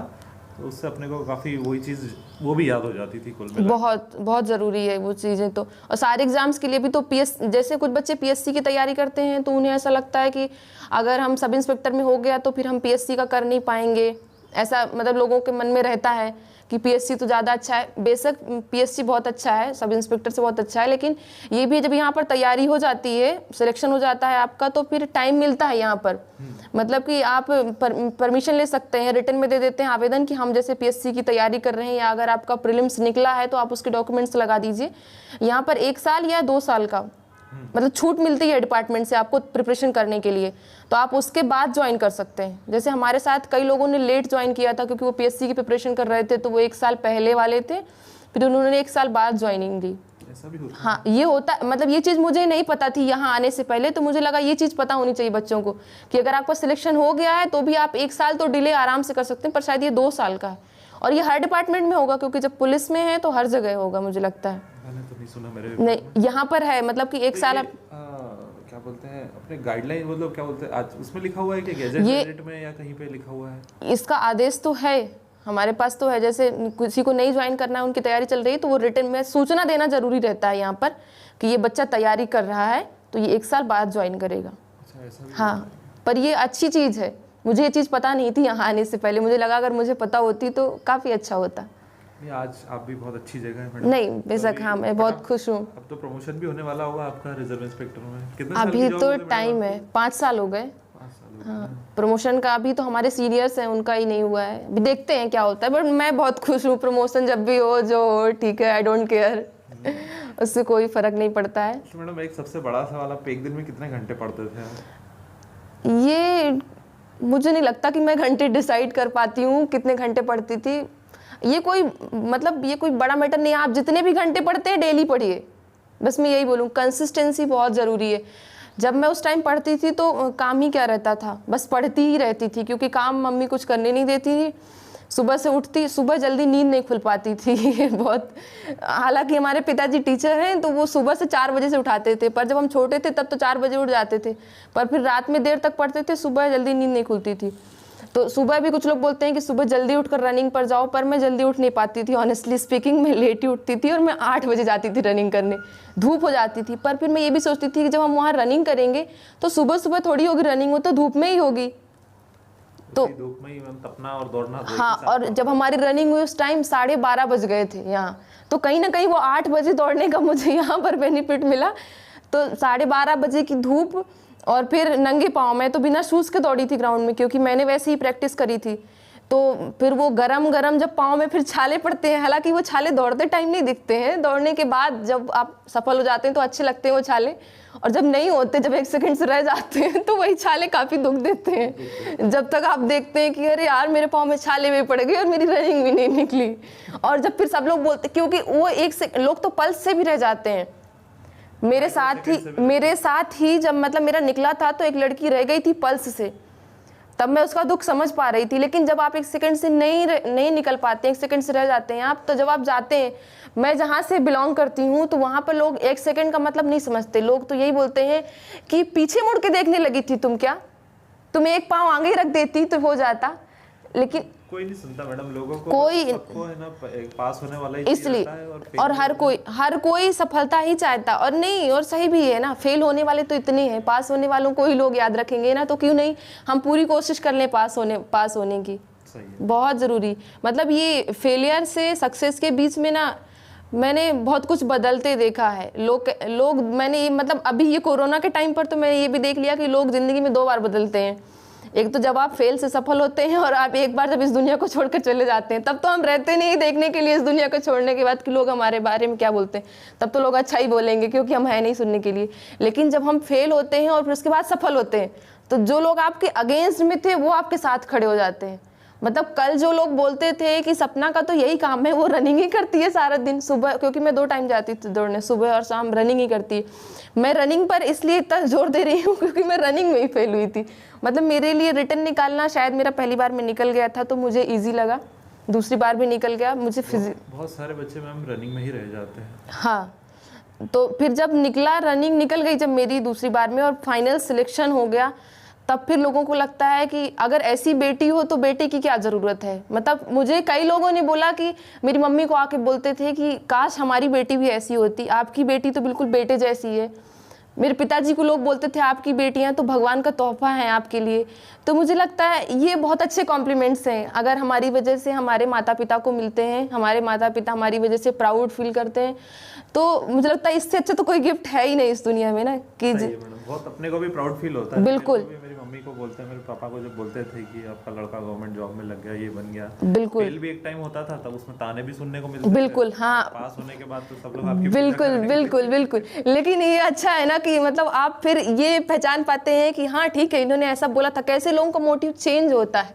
तो उससे अपने को काफ़ी वही चीज़ वो भी याद हो जाती थी कुल मिला। बहुत ज़रूरी है वो चीज़ें तो। और सारे एग्ज़ाम्स के लिए भी तो जैसे कुछ बच्चे पीएससी की तैयारी करते हैं तो उन्हें ऐसा लगता है कि अगर हम सब इंस्पेक्टर में हो गया तो फिर हम पीएससी का कर नहीं पाएंगे, ऐसा मतलब लोगों के मन में रहता है कि पीएससी तो ज़्यादा अच्छा है। बेशक पीएससी बहुत अच्छा है, सब इंस्पेक्टर से बहुत अच्छा है, लेकिन ये भी जब यहाँ पर तैयारी हो जाती है, सिलेक्शन हो जाता है आपका, तो फिर टाइम मिलता है यहाँ पर। मतलब कि आप परमिशन ले सकते हैं, रिटर्न में दे देते हैं आवेदन कि हम जैसे पीएससी की तैयारी कर रहे हैं, या अगर आपका प्रीलिम्स निकला है तो आप उसके डॉक्यूमेंट्स लगा दीजिए। यहाँ पर 1 साल या 2 साल का मतलब छूट मिलती है डिपार्टमेंट से आपको प्रिपरेशन करने के लिए, तो आप उसके बाद ज्वाइन कर सकते हैं। जैसे हमारे साथ कई लोगों ने लेट ज्वाइन किया था क्योंकि वो पीएससी की प्रिपरेशन कर रहे थे, तो वो 1 साल पहले वाले थे, फिर उन्होंने 1 साल बाद ज्वाइनिंग दी। ऐसा भी होता है? हाँ, ये होता, मतलब ये चीज़ मुझे नहीं पता थी यहाँ आने से पहले, तो मुझे लगा ये चीज़ पता होनी चाहिए बच्चों को कि अगर आपका सिलेक्शन हो गया है तो भी आप 1 साल तो डिले आराम से कर सकते हैं, पर शायद ये 2 साल का है। और ये हर डिपार्टमेंट में होगा, क्योंकि जब पुलिस में है तो हर जगह होगा मुझे लगता है। मैंने तो नहीं सुना मेरे नहीं, यहाँ पर है, मतलब कि 1 साल आप क्या बोलते हैं अपने गाइडलाइन, मतलब क्या बोलते हैं आज उसमें लिखा हुआ है कि गैजेट में या कहीं पे लिखा हुआ है? इसका आदेश तो है हमारे पास, तो है। जैसे किसी को नहीं ज्वाइन करना है, उनकी तैयारी चल रही है, तो वो रिटर्न में सूचना देना जरूरी रहता है यहाँ पर कि ये बच्चा तैयारी कर रहा है तो ये 1 साल बाद ज्वाइन करेगा। अच्छा, ऐसा भी हाँ, पर ये अच्छी चीज़ है। मुझे ये चीज़ पता नहीं थी यहाँ आने से पहले, मुझे लगा अगर मुझे पता होती तो काफ़ी अच्छा होता। आज आप भी बहुत अच्छी जगह है मैडम। नहीं, बेशक हाँ, मैं बहुत खुश हूँ। अब तो प्रमोशन भी होने वाला होगा आपका रिजर्व इंस्पेक्टर में। कितने साल अभी की तो जॉब है टाइम है, 5 साल हो गए। 5 साल हो गए। हाँ, प्रमोशन का अभी तो हमारे सीनियर्स हैं, उनका ही नहीं हुआ है, अभी देखते हैं क्या होता है। बट मैं बहुत खुश हूँ, प्रमोशन जब भी हो जो हो ठीक है, आई डोंट केयर, उससे कोई फर्क नहीं पड़ता है। तो मैडम एक सबसे बड़ा सवाल, आप एक दिन में कितने घंटे पढ़ते थे? ये मुझे नहीं लगता कि मैं घंटे डिसाइड कर पाती हूँ कितने घंटे पढ़ती थी। ये कोई मतलब ये कोई बड़ा मैटर नहीं है, आप जितने भी घंटे पढ़ते हैं डेली पढ़िए, बस मैं यही बोलूँ। कंसिस्टेंसी बहुत ज़रूरी है। जब मैं उस टाइम पढ़ती थी तो काम ही क्या रहता था, बस पढ़ती ही रहती थी, क्योंकि काम मम्मी कुछ करने नहीं देती थी। सुबह से उठती, सुबह जल्दी नींद नहीं खुल पाती थी बहुत। हालांकि हमारे पिताजी टीचर हैं तो वो सुबह से 4 बजे से उठाते थे, पर जब हम छोटे थे तब तो 4 बजे उठ जाते थे, पर फिर रात में देर तक पढ़ते थे, सुबह जल्दी नींद नहीं खुलती थी। तो सुबह भी कुछ लोग बोलते हैं कि सुबह जल्दी उठकर रनिंग पर जाओ, पर मैं जल्दी उठ नहीं पाती थी। ऑनेस्टली स्पीकिंग, मैं लेट ही उठती थी और मैं 8 बजे जाती थी रनिंग करने, धूप हो जाती थी। पर फिर मैं ये भी सोचती थी कि जब हम वहाँ रनिंग करेंगे तो सुबह सुबह थोड़ी होगी रनिंग, वो तो धूप में ही होगी। तो धूप में ही तपना और दौड़ना। हाँ, और जब हमारी रनिंग हुई उस टाइम 12:30 बज गए थे यहाँ, तो कहीं ना कहीं वो 8 बजे दौड़ने का मुझे यहाँ पर बेनिफिट मिला। तो 12:30 बजे की धूप और फिर नंगे पाँव, मैं तो बिना शूज़ के दौड़ी थी ग्राउंड में, क्योंकि मैंने वैसे ही प्रैक्टिस करी थी। तो फिर वो गरम गरम जब पाँव में फिर छाले पड़ते हैं, हालांकि वो छाले दौड़ते टाइम नहीं दिखते हैं, दौड़ने के बाद जब आप सफल हो जाते हैं तो अच्छे लगते हैं वो छाले, और जब नहीं होते, जब 1 सेकंड से रह जाते हैं तो वही छाले काफ़ी दुख देते हैं। जब तक आप देखते हैं कि अरे यार मेरे पाँव में छाले भी पड़ गए और मेरी रनिंग भी नहीं निकली। और जब फिर सब लोग बोलते, क्योंकि वो लोग तो पल्स से भी रह जाते हैं। मेरे साथ ही जब मतलब मेरा निकला था तो एक लड़की रह गई थी पल्स से, तब मैं उसका दुख समझ पा रही थी। लेकिन जब आप 1 सेकंड से नहीं निकल पाते, 1 सेकंड से रह जाते हैं आप, तो जब आप जाते हैं, मैं जहाँ से बिलोंग करती हूँ तो वहाँ पर लोग 1 सेकंड का मतलब नहीं समझते। लोग तो यही बोलते हैं कि पीछे मुड़ के देखने लगी थी तुम, क्या तुम एक पाँव आगे रख देती तो हो जाता। लेकिन कोई नहीं सुनता मैडम, लोगों को कोई सबको है ना पास होने वाला ही इसलिए, और हर कोई सफलता ही चाहता, और नहीं, और सही भी है ना, फेल होने वाले तो इतने हैं, पास होने वालों को ही लोग याद रखेंगे ना, तो क्यों नहीं हम पूरी कोशिश कर लें पास होने की। सही है। बहुत ज़रूरी, मतलब ये फेलियर से सक्सेस के बीच में ना मैंने बहुत कुछ बदलते देखा है। लोग मैंने ये मतलब अभी ये कोरोना के टाइम पर तो मैंने ये भी देख लिया कि लोग ज़िंदगी में 2 बार बदलते हैं। एक तो जब आप फेल से सफल होते हैं, और आप एक बार जब इस दुनिया को छोड़कर चले जाते हैं, तब तो हम रहते नहीं देखने के लिए इस दुनिया को छोड़ने के बाद कि लोग हमारे बारे में क्या बोलते हैं, तब तो लोग अच्छा ही बोलेंगे क्योंकि हम हैं नहीं सुनने के लिए। लेकिन जब हम फेल होते हैं और फिर उसके बाद सफल होते हैं, तो जो लोग आपके अगेंस्ट में थे वो आपके साथ खड़े हो जाते हैं। मतलब कल जो लोग बोलते थे कि सपना का तो यही काम है, वो रनिंग ही करती है सारा दिन सुबह, क्योंकि मैं 2 टाइम जाती थी दौड़ने, सुबह और शाम रनिंग ही करती है। मैं रनिंग पर इसलिए इतना जोर दे रही हूँ क्योंकि मैं रनिंग में ही फेल हुई थी। मतलब मेरे लिए रिटर्न निकालना, शायद मेरा पहली बार में निकल गया था तो मुझे ईजी लगा, दूसरी बार भी निकल गया मुझे। बहुत सारे बच्चे मैम रनिंग में ही रह जाते हैं। हाँ, तो फिर जब रनिंग निकल गई जब मेरी दूसरी बार में, और फाइनल सिलेक्शन हो गया, तब फिर लोगों को लगता है कि अगर ऐसी बेटी हो तो बेटे की क्या ज़रूरत है। मतलब मुझे कई लोगों ने बोला कि मेरी मम्मी को आके बोलते थे कि काश हमारी बेटी भी ऐसी होती, आपकी बेटी तो बिल्कुल बेटे जैसी है। मेरे पिताजी को लोग बोलते थे आपकी बेटियां तो भगवान का तोहफा है आपके लिए। तो मुझे लगता है ये बहुत अच्छे कॉम्प्लीमेंट्स हैं, अगर हमारी वजह से हमारे माता पिता को मिलते हैं, हमारे माता पिता हमारी वजह से प्राउड फील करते हैं, तो मुझे लगता है इससे अच्छा तो कोई गिफ्ट है ही नहीं इस दुनिया में ना। कि बहुत अपने को भी प्राउड फील होता है। बिल्कुल, मेरी मम्मी को बोलते हैं, मेरे पापा को जब बोलते थे कि आपका लड़का गवर्नमेंट जॉब में लग गया, ये बन गया, बिल्कुल, फेल भी एक टाइम होता था तब उसमें ताने भी सुनने को मिलते थे। बिल्कुल, हाँ, पास होने के बाद तो सब लोग आपकी बिल्कुल। लेकिन ये अच्छा है ना कि मतलब आप फिर ये पहचान पाते हैं कि हाँ ठीक है, इन्होंने ऐसा बोला था, कैसे लोगों का मोटिव चेंज होता है,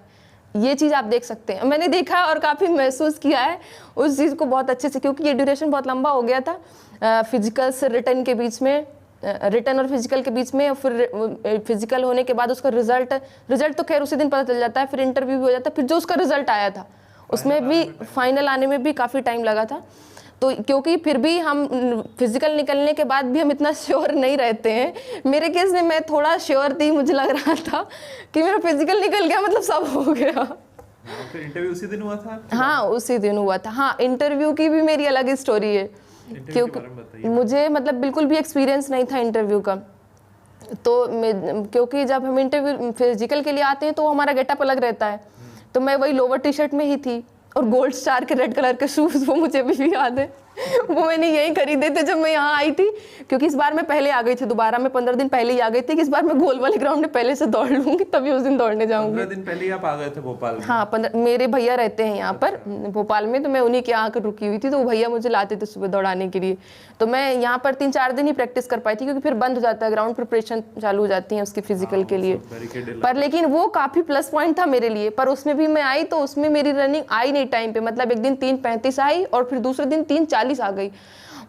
ये चीज़ आप देख सकते हैं। मैंने देखा और काफ़ी महसूस किया है उस चीज़ को बहुत अच्छे से, क्योंकि ये ड्यूरेशन बहुत लंबा हो गया था फिजिकल से रिटर्न के बीच में, रिटर्न और फिजिकल के बीच में, और फिर फिजिकल होने के बाद उसका रिजल्ट तो खैर उसी दिन पता चल जाता है, फिर इंटरव्यू भी हो जाता है, फिर जो उसका रिजल्ट आया था उसमें भी फाइनल आने में भी काफ़ी टाइम लगा था। तो क्योंकि फिर भी हम फिजिकल निकलने के बाद भी हम इतना श्योर नहीं रहते हैं। मेरे केस में मैं थोड़ा श्योर थी, मुझे लग रहा था कि मेरा फिजिकल निकल गया मतलब सब हो गया। फिर इंटरव्यू उसी दिन हुआ था? हाँ, उसी दिन हुआ था। हाँ, इंटरव्यू की भी मेरी अलग स्टोरी है, क्योंकि मुझे मतलब बिल्कुल भी एक्सपीरियंस नहीं था इंटरव्यू का। तो क्योंकि जब हम इंटरव्यू फिजिकल के लिए आते हैं तो हमारा गेटअप अलग रहता है, तो मैं वही लोअर टी शर्ट में ही थी और गोल्ड स्टार के रेड कलर के शूज़, वो मुझे अभी भी याद है। वो मैंने यही खरीदे थे जब मैं यहाँ आई थी, क्योंकि इस बार मैं पहले आ गई थी, दोबारा मैं 15 दिन पहले ही आ गई थी कि इस बार मैं गोल वाले ग्राउंड में पहले से दौड़ लूंगी, तभी उस दिन दौड़ने जाऊंगी। 15 दिन पहले ही आप आ गए थे भोपाल में? हाँ, मेरे भैया रहते हैं यहाँ पर भोपाल में, तो मैं उन्हीं के यहाँ आकर रुकी हुई थी, तो वो भैया मुझे लाते थे सुबह दौड़ाने के लिए। तो मैं यहाँ पर 3-4 दिन ही प्रैक्टिस कर पाई थी, क्योंकि फिर बंद हो जाता है ग्राउंड, प्रिपरेशन चालू हो जाती है उसकी फिजिकल के लिए। पर लेकिन वो काफ़ी प्लस पॉइंट था मेरे लिए। पर उसमें भी मैं आई तो उसमें मेरी रनिंग आई नहीं टाइम पे, मतलब एक दिन 3:35 आई और फिर दूसरे दिन 3:40 आ गई।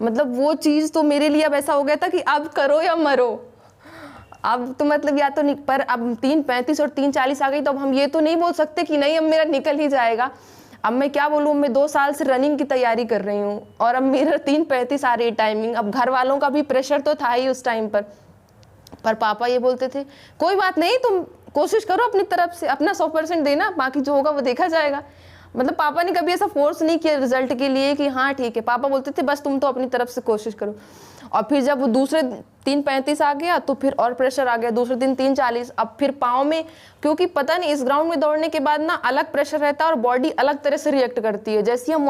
मतलब वो चीज़ तो मेरे लिए अब ऐसा हो गया था कि अब करो या मरो, अब तो मतलब या तो नहीं, पर अब 3:35 और 3:40 आ गई तो अब हम ये तो नहीं बोल सकते कि नहीं अब मेरा निकल ही जाएगा। अब मैं क्या बोलूँ, मैं 2 साल से रनिंग की तैयारी कर रही हूँ और अब मेरा 3:35 आ रही टाइमिंग। अब घर वालों का भी प्रेशर तो था ही उस टाइम पर पापा ये बोलते थे कोई बात नहीं, तुम कोशिश करो अपनी तरफ से, अपना 100% देना, बाकी जो होगा वो देखा जाएगा। मतलब पापा ने कभी ऐसा फोर्स नहीं किया रिजल्ट के लिए कि हाँ ठीक है, पापा बोलते थे बस तुम तो अपनी तरफ से कोशिश करो। और फिर जब वो दूसरे 3:35 आ गया तो फिर और प्रेशर आ गया, दूसरे दिन 3:40। अब फिर पाँव में, क्योंकि पता नहीं इस ग्राउंड में दौड़ने के बाद ना अलग प्रेशर रहता है और बॉडी अलग तरह से रिएक्ट करती है। जैसे हम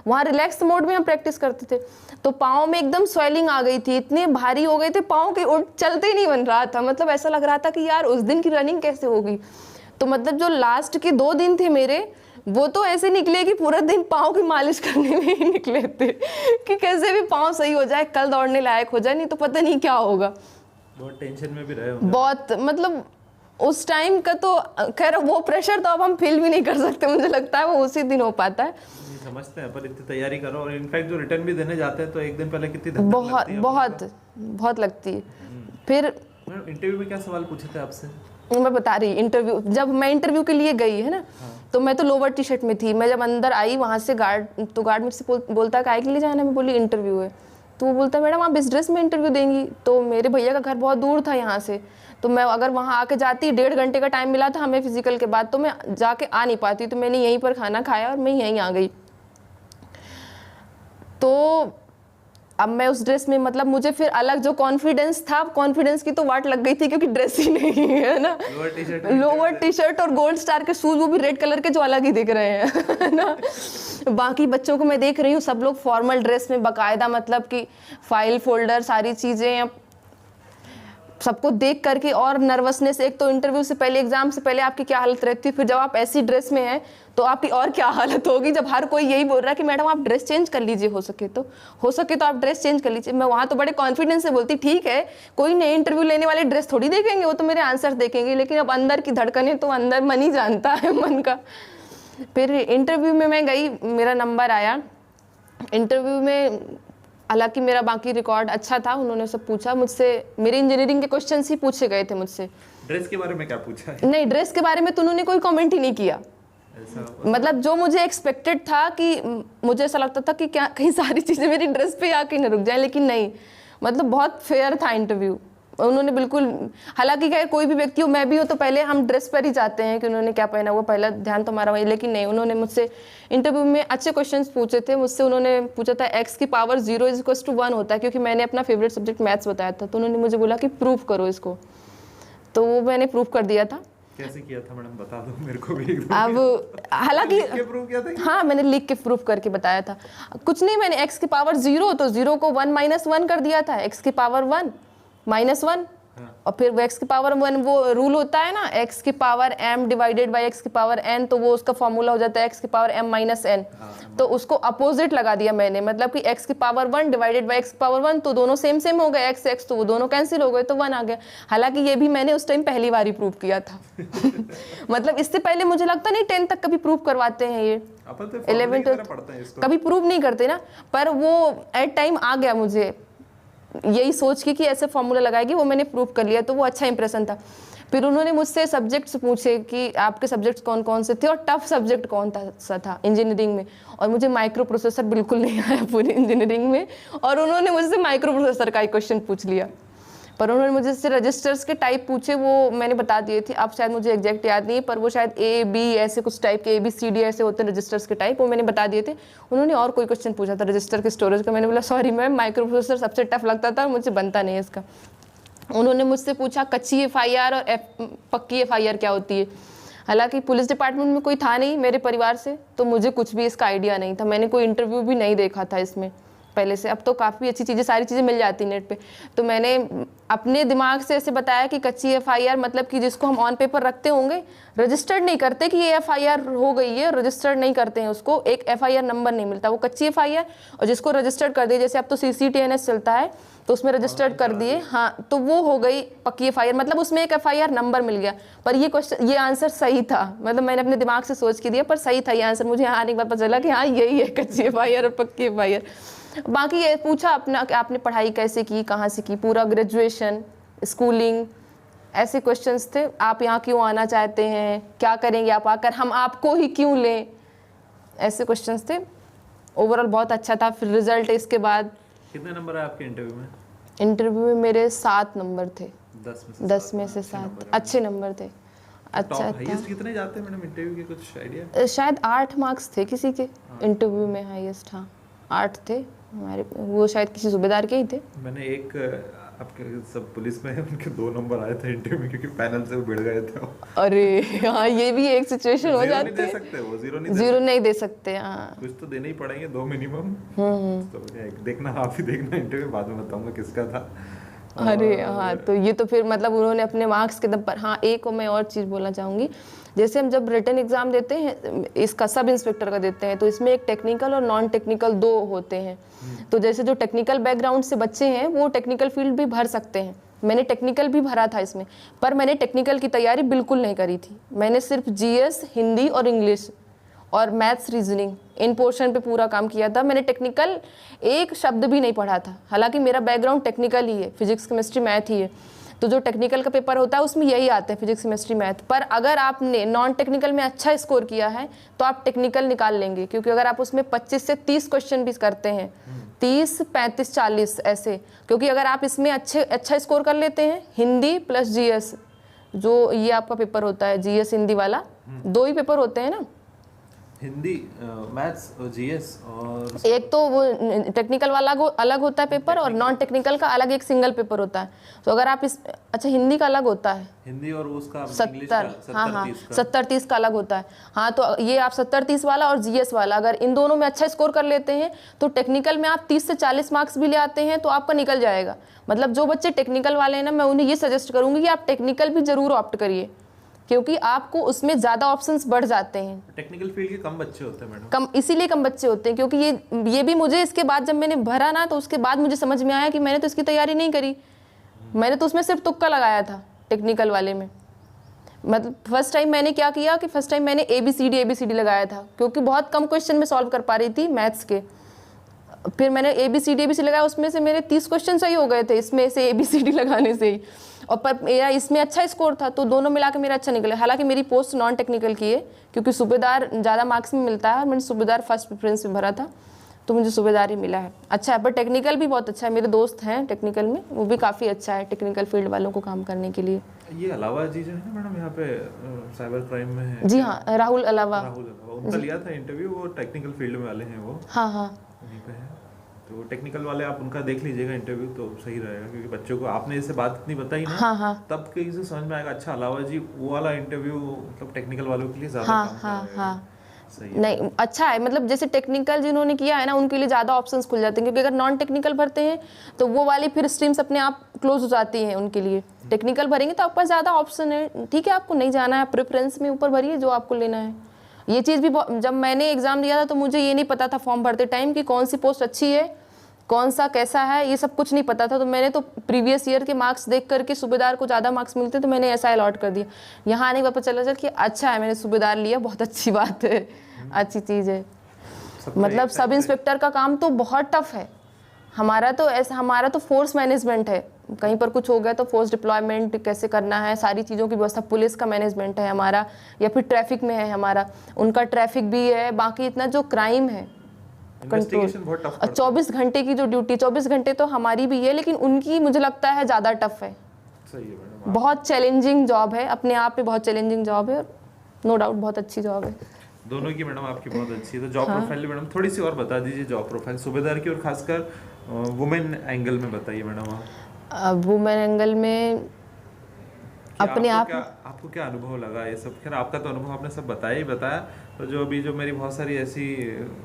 वहाँ रिलैक्स मोड में हम प्रैक्टिस करते थे तो पाँव में एकदम स्वेलिंग आ गई थी, इतने भारी हो गए थे पाँव के, चलते ही नहीं बन रहा था। मतलब ऐसा लग रहा था कि यार उस दिन की रनिंग कैसे होगी। तो मतलब जो लास्ट के 2 दिन थे मेरे, वो तो ऐसे निकले कि पूरा दिन पाँव की मालिश करने में ही निकले थे कि कैसे भी पाँव सही हो जाए, कल दौड़ने लायक हो जाए, नहीं तो पता नहीं क्या होगा। बहुत टेंशन में भी रहे होंगे। बहुत, मतलब उस टाइम का तो खैर वो प्रेशर तो अब हम फील भी नहीं कर सकते, मुझे लगता है वो उसी दिन हो पाता है। समझते हैं, पर इतनी तैयारी करो और इनफैक्ट जो रिटर्न भी देने जाते हैं तो एक दिन पहले कितनी धक्का बहुत लगती है। बहुत लगती है। फिर इंटरव्यू में क्या सवाल पूछे थे आपसे? मैं बता रही, इंटरव्यू जब मैं इंटरव्यू के लिए गई है ना, तो मैं तो लोअर टी शर्ट में थी। मैं जब अंदर आई वहाँ से गार्ड मुझसे बोलता काय के लिए जाना है, मैं बोली इंटरव्यू है। तो वो बोलता मैडम आप इस ड्रेस में इंटरव्यू देंगी? तो मेरे भैया का घर बहुत दूर था यहाँ से, तो मैं अगर वहाँ आके जाती, 1.5 घंटे का टाइम मिला था हमें फिजिकल के बाद, तो मैं जाके आ नहीं पाती। तो मैंने यहीं पर खाना खाया और मैं यहीं आ गई। तो अब मैं उस ड्रेस में, मतलब मुझे फिर अलग जो कॉन्फिडेंस था, कॉन्फिडेंस की तो वाट लग गई थी क्योंकि ड्रेस ही नहीं है ना, लोअर टी शर्ट और गोल्ड स्टार के शूज, वो भी रेड कलर के जो अलग ही दिख रहे हैं ना। बाकी बच्चों को मैं देख रही हूँ सब लोग फॉर्मल ड्रेस में बाकायदा, मतलब कि फाइल फोल्डर सारी चीज़ें, सबको देख करके और नर्वसनेस। एक तो इंटरव्यू से पहले, एग्जाम से पहले आपकी क्या हालत रहती है, फिर जब आप ऐसी ड्रेस में हैं तो आपकी और क्या हालत होगी, जब हर कोई यही बोल रहा है कि मैडम आप ड्रेस चेंज कर लीजिए, हो सके तो आप ड्रेस चेंज कर लीजिए। मैं वहाँ तो बड़े कॉन्फिडेंस से बोलती ठीक है, कोई नए इंटरव्यू लेने वाले ड्रेस थोड़ी देखेंगे, वो तो मेरे आंसर देखेंगे। लेकिन अब अंदर की धड़कनें तो अंदर मन ही जानता है, मन का। फिर इंटरव्यू में मैं गई, मेरा नंबर आया। इंटरव्यू में हालांकि मेरा बाकी रिकॉर्ड अच्छा था, उन्होंने सब पूछा मुझसे, मेरे इंजीनियरिंग के क्वेश्चंस ही पूछे गए थे मुझसे। ड्रेस के बारे में क्या पूछा है? नहीं, ड्रेस के बारे में तो उन्होंने कोई कमेंट ही नहीं किया। मतलब जो मुझे एक्सपेक्टेड था कि मुझे ऐसा लगता था कि क्या कहीं सारी चीज़ें मेरी ड्रेस पे आके न रुक जाए, लेकिन नहीं, मतलब बहुत फेयर था इंटरव्यू। उन्होंने बिल्कुल, हालांकि खैर कोई भी व्यक्ति हो, मैं भी हो, तो पहले हम ड्रेस पर ही जाते हैं कि उन्होंने क्या पहना हुआ, पहला ध्यान तो हमारा वही। लेकिन नहीं, उन्होंने मुझसे इंटरव्यू में अच्छे क्वेश्चंस पूछे थे। मुझसे उन्होंने पूछा था x की पावर 0 = 1 होता है, क्योंकि मैंने अपना फेवरेट सब्जेक्ट मैथ्स बताया था। तो उन्होंने मुझे बोला कि प्रूफ करो इसको, तो वो मैंने प्रूफ कर दिया था। कैसे किया था मैडम, बता दो मेरे को भी। अब हालांकि प्रूफ किया था? हाँ, मैंने लिख के प्रूफ करके बताया था। कुछ नहीं, मैंने x की पावर 0, तो 0 को 1 - 1 कर दिया था, x की पावर 1 - 1, और फिर वो x की पावर 1, वो रूल होता है ना, x की power m divided by x की पावर n, तो वो उसका फॉर्मूला हो जाता है x की पावर m - n। तो उसको अपोजिट लगा दिया मैंने, मतलब कि x की पावर 1 डिवाइडेड बाई x की पावर 1, तो दोनों सेम हो गए, x तो वो दोनों कैंसिल हो गए, तो 1 आ गया। हालांकि ये भी मैंने उस टाइम पहली बार ही प्रूव किया था। मतलब इससे पहले मुझे लगता नहीं 10 तक कभी प्रूव करवाते हैं ये, 11 कभी प्रूव नहीं करते ना, पर वो एट टाइम आ गया मुझे, यही सोच के कि ऐसे फॉर्मूला लगाएगी, वो मैंने प्रूव कर लिया, तो वो अच्छा इंप्रेशन था। फिर उन्होंने मुझसे सब्जेक्ट्स पूछे कि आपके सब्जेक्ट्स कौन कौन से थे और टफ सब्जेक्ट कौन सा था इंजीनियरिंग में, और मुझे माइक्रो प्रोसेसर बिल्कुल नहीं आया पूरी इंजीनियरिंग में, और उन्होंने मुझसे माइक्रो प्रोसेसर का ही क्वेश्चन पूछ लिया। पर उन्होंने मुझसे रजिस्टर्स के टाइप पूछे, वो मैंने बता दिए थे। अब शायद मुझे एग्जैक्ट याद नहीं है, पर वो शायद A B ऐसे कुछ टाइप के, ABCD ऐसे होते हैं रजिस्टर्स के टाइप, वो मैंने बता दिए थे। उन्होंने और कोई क्वेश्चन पूछा था रजिस्टर के स्टोरेज का, मैंने बोला सॉरी मैम, माइक्रो प्रोसेसर सबसे टफ लगता था, मुझे बनता नहीं है इसका। उन्होंने मुझसे पूछा कच्ची FIR और पक्की FIR क्या होती है। हालांकि पुलिस डिपार्टमेंट में कोई था नहीं मेरे परिवार से, तो मुझे कुछ भी इसका आइडिया नहीं था, मैंने कोई इंटरव्यू भी नहीं देखा था इसमें पहले से। अब तो काफ़ी अच्छी चीज़ें, सारी चीज़ें मिल जाती नेट पे, तो मैंने अपने दिमाग से ऐसे बताया कि कच्ची FIR मतलब कि जिसको हम ऑन पेपर रखते होंगे, रजिस्टर्ड नहीं करते कि ये FIR हो गई है, रजिस्टर्ड नहीं करते हैं उसको, एक FIR नंबर नहीं मिलता, वो कच्ची FIR। और जिसको रजिस्टर्ड कर दिए, जैसे अब तो CCTNS चलता है, तो उसमें रजिस्टर्ड कर दिए, हाँ, तो वो हो गई पक्की FIR, मतलब उसमें एक FIR नंबर मिल गया। पर ये क्वेश्चन, ये आंसर सही था, मतलब मैंने अपने दिमाग से सोच के दिया, पर सही था ये आंसर। मुझे हाँ एक बार पता चला कि हाँ यही है कच्ची FIR और पक्की FIR। बाकी ये पूछा अपना कि आपने पढ़ाई कैसे की, कहाँ से की, पूरा ग्रेजुएशन, स्कूलिंग, ऐसे क्वेश्चंस थे। आप यहाँ क्यों आना चाहते हैं, क्या करेंगे आप आकर, हम आपको ही क्यों लें, ऐसे क्वेश्चंस थे। ओवरऑल बहुत अच्छा था। फिर रिजल्ट इसके बाद कितने नंबर आए आपके इंटरव्यू में? इंटरव्यू में मेरे 7 नंबर थे। 10 में से 7 अच्छे नंबर थे। अच्छा टॉप था। हाईएस्ट कितने जाते हैं मैडम इंटरव्यू के, कुछ आइडिया? शायद 8 मार्क्स थे किसी के इंटरव्यू में हाईएस्ट। हाँ 8 थे हमारे, वो शायद किसी सूबेदार के ही थे। मैंने एक आपके सब पुलिस में उनके 2 नंबर आए थे इंटरव्यू में, क्योंकि पैनल से वो भिड़ गए थे वो। अरे हाँ, ये भी एक सिचुएशन हो जीरो जाती नहीं दे है। सकते वो, जीरो नहीं दे सकते। हाँ कुछ तो देने ही पड़ेंगे, 2 मिनिमम। तो देखना, आप ही देखना इंटरव्यू, बाद में बताऊंगा किसका था। अरे हाँ, तो ये तो फिर मतलब उन्होंने अपने मार्क्स के दम पर। हाँ एक और मैं और चीज़ बोलना चाहूँगी, जैसे हम जब रिटन एग्ज़ाम देते हैं, इसका सब इंस्पेक्टर का देते हैं, तो इसमें एक टेक्निकल और नॉन टेक्निकल 2 होते हैं। तो जैसे जो टेक्निकल बैकग्राउंड से बच्चे हैं वो टेक्निकल फील्ड भी भर सकते हैं। मैंने टेक्निकल भी भरा था इसमें, पर मैंने टेक्निकल की तैयारी बिल्कुल नहीं करी थी। मैंने सिर्फ जीएस, हिंदी और इंग्लिश और मैथ्स, रीजनिंग, इन पोर्शन पे पूरा काम किया था। मैंने टेक्निकल एक शब्द भी नहीं पढ़ा था, हालांकि मेरा बैकग्राउंड टेक्निकल ही है, फिजिक्स केमिस्ट्री मैथ ही है। तो जो टेक्निकल का पेपर होता है उसमें यही आते हैं, फिजिक्स केमिस्ट्री मैथ। पर अगर आपने नॉन टेक्निकल में अच्छा स्कोर किया है तो आप टेक्निकल निकाल लेंगे, क्योंकि अगर आप उसमें 25 से 30 क्वेश्चन भी करते हैं, 30, 35, 40 ऐसे, क्योंकि अगर आप इसमें अच्छा स्कोर कर लेते हैं, हिंदी प्लस जीएस, जो ये आपका पेपर होता है जीएस हिंदी वाला, 2 ही पेपर होते हैं ना, हिंदी, मैथ्स और जीएस, और एक तो वो टेक्निकल वाला अलग होता है पेपर, और नॉन टेक्निकल का अलग एक सिंगल पेपर होता है। तो अगर आप इस, अच्छा हिंदी का अलग होता है, हिंदी और उसका 70, हाँ 70-30 का अलग होता है। हाँ तो ये आप 70-30 वाला और जीएस वाला, अगर इन दोनों में अच्छा स्कोर कर लेते हैं तो टेक्निकल में आप 30 से 40 मार्क्स भी ले आते हैं तो आपका निकल जाएगा। मतलब जो बच्चे टेक्निकल वाले हैं ना, मैं उन्हें ये सजेस्ट करूँगी कि आप टेक्निकल भी जरूर ऑप्ट करिए, क्योंकि आपको उसमें ज़्यादा ऑप्शंस बढ़ जाते हैं। टेक्निकल फील्ड के कम बच्चे होते हैं मैडम। कम इसीलिए कम बच्चे होते हैं, क्योंकि ये भी मुझे इसके बाद जब मैंने भरा ना, तो उसके बाद मुझे समझ में आया कि मैंने तो इसकी तैयारी नहीं करी, मैंने तो उसमें सिर्फ तुक्का लगाया था टेक्निकल वाले में। मतलब फर्स्ट टाइम मैंने क्या किया कि फर्स्ट टाइम मैंने ABCD लगाया था, क्योंकि बहुत कम क्वेश्चन में सॉल्व कर पा रही थी मैथ्स के। फिर मैंने ABCD लगाया, उसमें से मेरे 30 क्वेश्चन सही हो गए थे इसमें से ABCD लगाने से ही, और पर मेरा इसमें अच्छा स्कोर था, तो दोनों मिला के मेरा अच्छा निकला। हालांकि मेरी पोस्ट नॉन टेक्निकल की है, क्योंकि सूबेदार ज़्यादा मार्क्स में मिलता है, मैंने सूबेदार फर्स्ट प्रेफरेंस में भरा था, तो मुझे सूबेदार ही मिला है। अच्छा है, पर टेक्निकल भी बहुत अच्छा है, मेरे दोस्त हैं टेक्निकल में, वो भी काफ़ी अच्छा है टेक्निकल फील्ड वालों को काम करने के लिए। ये अलावा जी जो है ना मैडम यहाँ पे साइबर क्राइम में है। जी हाँ, राहुल अलावा, उनका लिया था इंटरव्यू, वो टेक्निकल फील्ड में वाले हैं वो। हाँ वहीं पे है, तो टेक्निकल वाले आप उनका देख लीजिएगा इंटरव्यू, तो सही रहेगा, क्योंकि बच्चों को आपने जैसे बात इतनी बताई ना, तब कहीं से समझ में आएगा। अच्छा अलावा जी वो वाला इंटरव्यू मतलब टेक्निकल वालों के लिए ज़्यादा काम कराएगा। सही है। नहीं अच्छा है, मतलब जैसे टेक्निकल जिन्होंने किया है ना, उनके लिए ज़्यादा ऑप्शंस खुल जाते हैं, क्योंकि अगर नॉन टेक्निकल भरते हैं तो वो वाली फिर स्ट्रीम्स अपने आप क्लोज हो जाती हैं उनके लिए। टेक्निकल भरेंगे तो आपके पास ज़्यादा ऑप्शन है, ठीक है, आपको नहीं जाना है प्रेफरेंस में, ऊपर भरिए जो आपको लेना है। ये चीज़ भी जब मैंने एग्ज़ाम दिया था तो मुझे ये नहीं पता था फॉर्म भरते टाइम कि कौन सी पोस्ट अच्छी है, कौन सा कैसा है, ये सब कुछ नहीं पता था। तो मैंने तो प्रीवियस ईयर के मार्क्स देख करके सूबेदार को ज़्यादा मार्क्स मिलते तो मैंने ऐसा अलॉट कर दिया। यहाँ आने के बाद पता चला कि अच्छा है मैंने सूबेदार लिया, बहुत अच्छी बात है, अच्छी चीज़ है। मतलब सब इंस्पेक्टर का काम तो बहुत टफ है। हमारा तो फोर्स मैनेजमेंट है, कहीं पर कुछ हो गया तो फोर्स डिप्लॉयमेंट कैसे करना है, सारी चीज़ों की व्यवस्था, पुलिस का मैनेजमेंट है हमारा, या फिर ट्रैफिक में है हमारा, उनका ट्रैफिक भी है, बाकी इतना जो क्राइम है कंट्रोल, 24 घंटे की जो ड्यूटी, 24 घंटे तो हमारी भी है, लेकिन उनकी मुझे लगता है ज़्यादा टफ है। सही है मैडम, बहुत चैलेंजिंग जॉब है, अपने आप में बहुत चैलेंजिंग जॉब है, और नो डाउट बहुत अच्छी जॉब है। दोनों की मैडम आपकी बहुत अच्छी है। तो जॉब प्रोफाइल मैडम थोड़ी सी और बता दीजिए, जॉब प्रोफाइल सूबेदार की, और खासकर वुमेन एंगल में बताइए मैडम आप। वुमेन एंगल में अपने आप आपको क्या अनुभव लगा ये सब? खैर आपका तो अनुभव आपने सब बताया ही बताया, तो जो अभी जो मेरी बहुत सारी ऐसी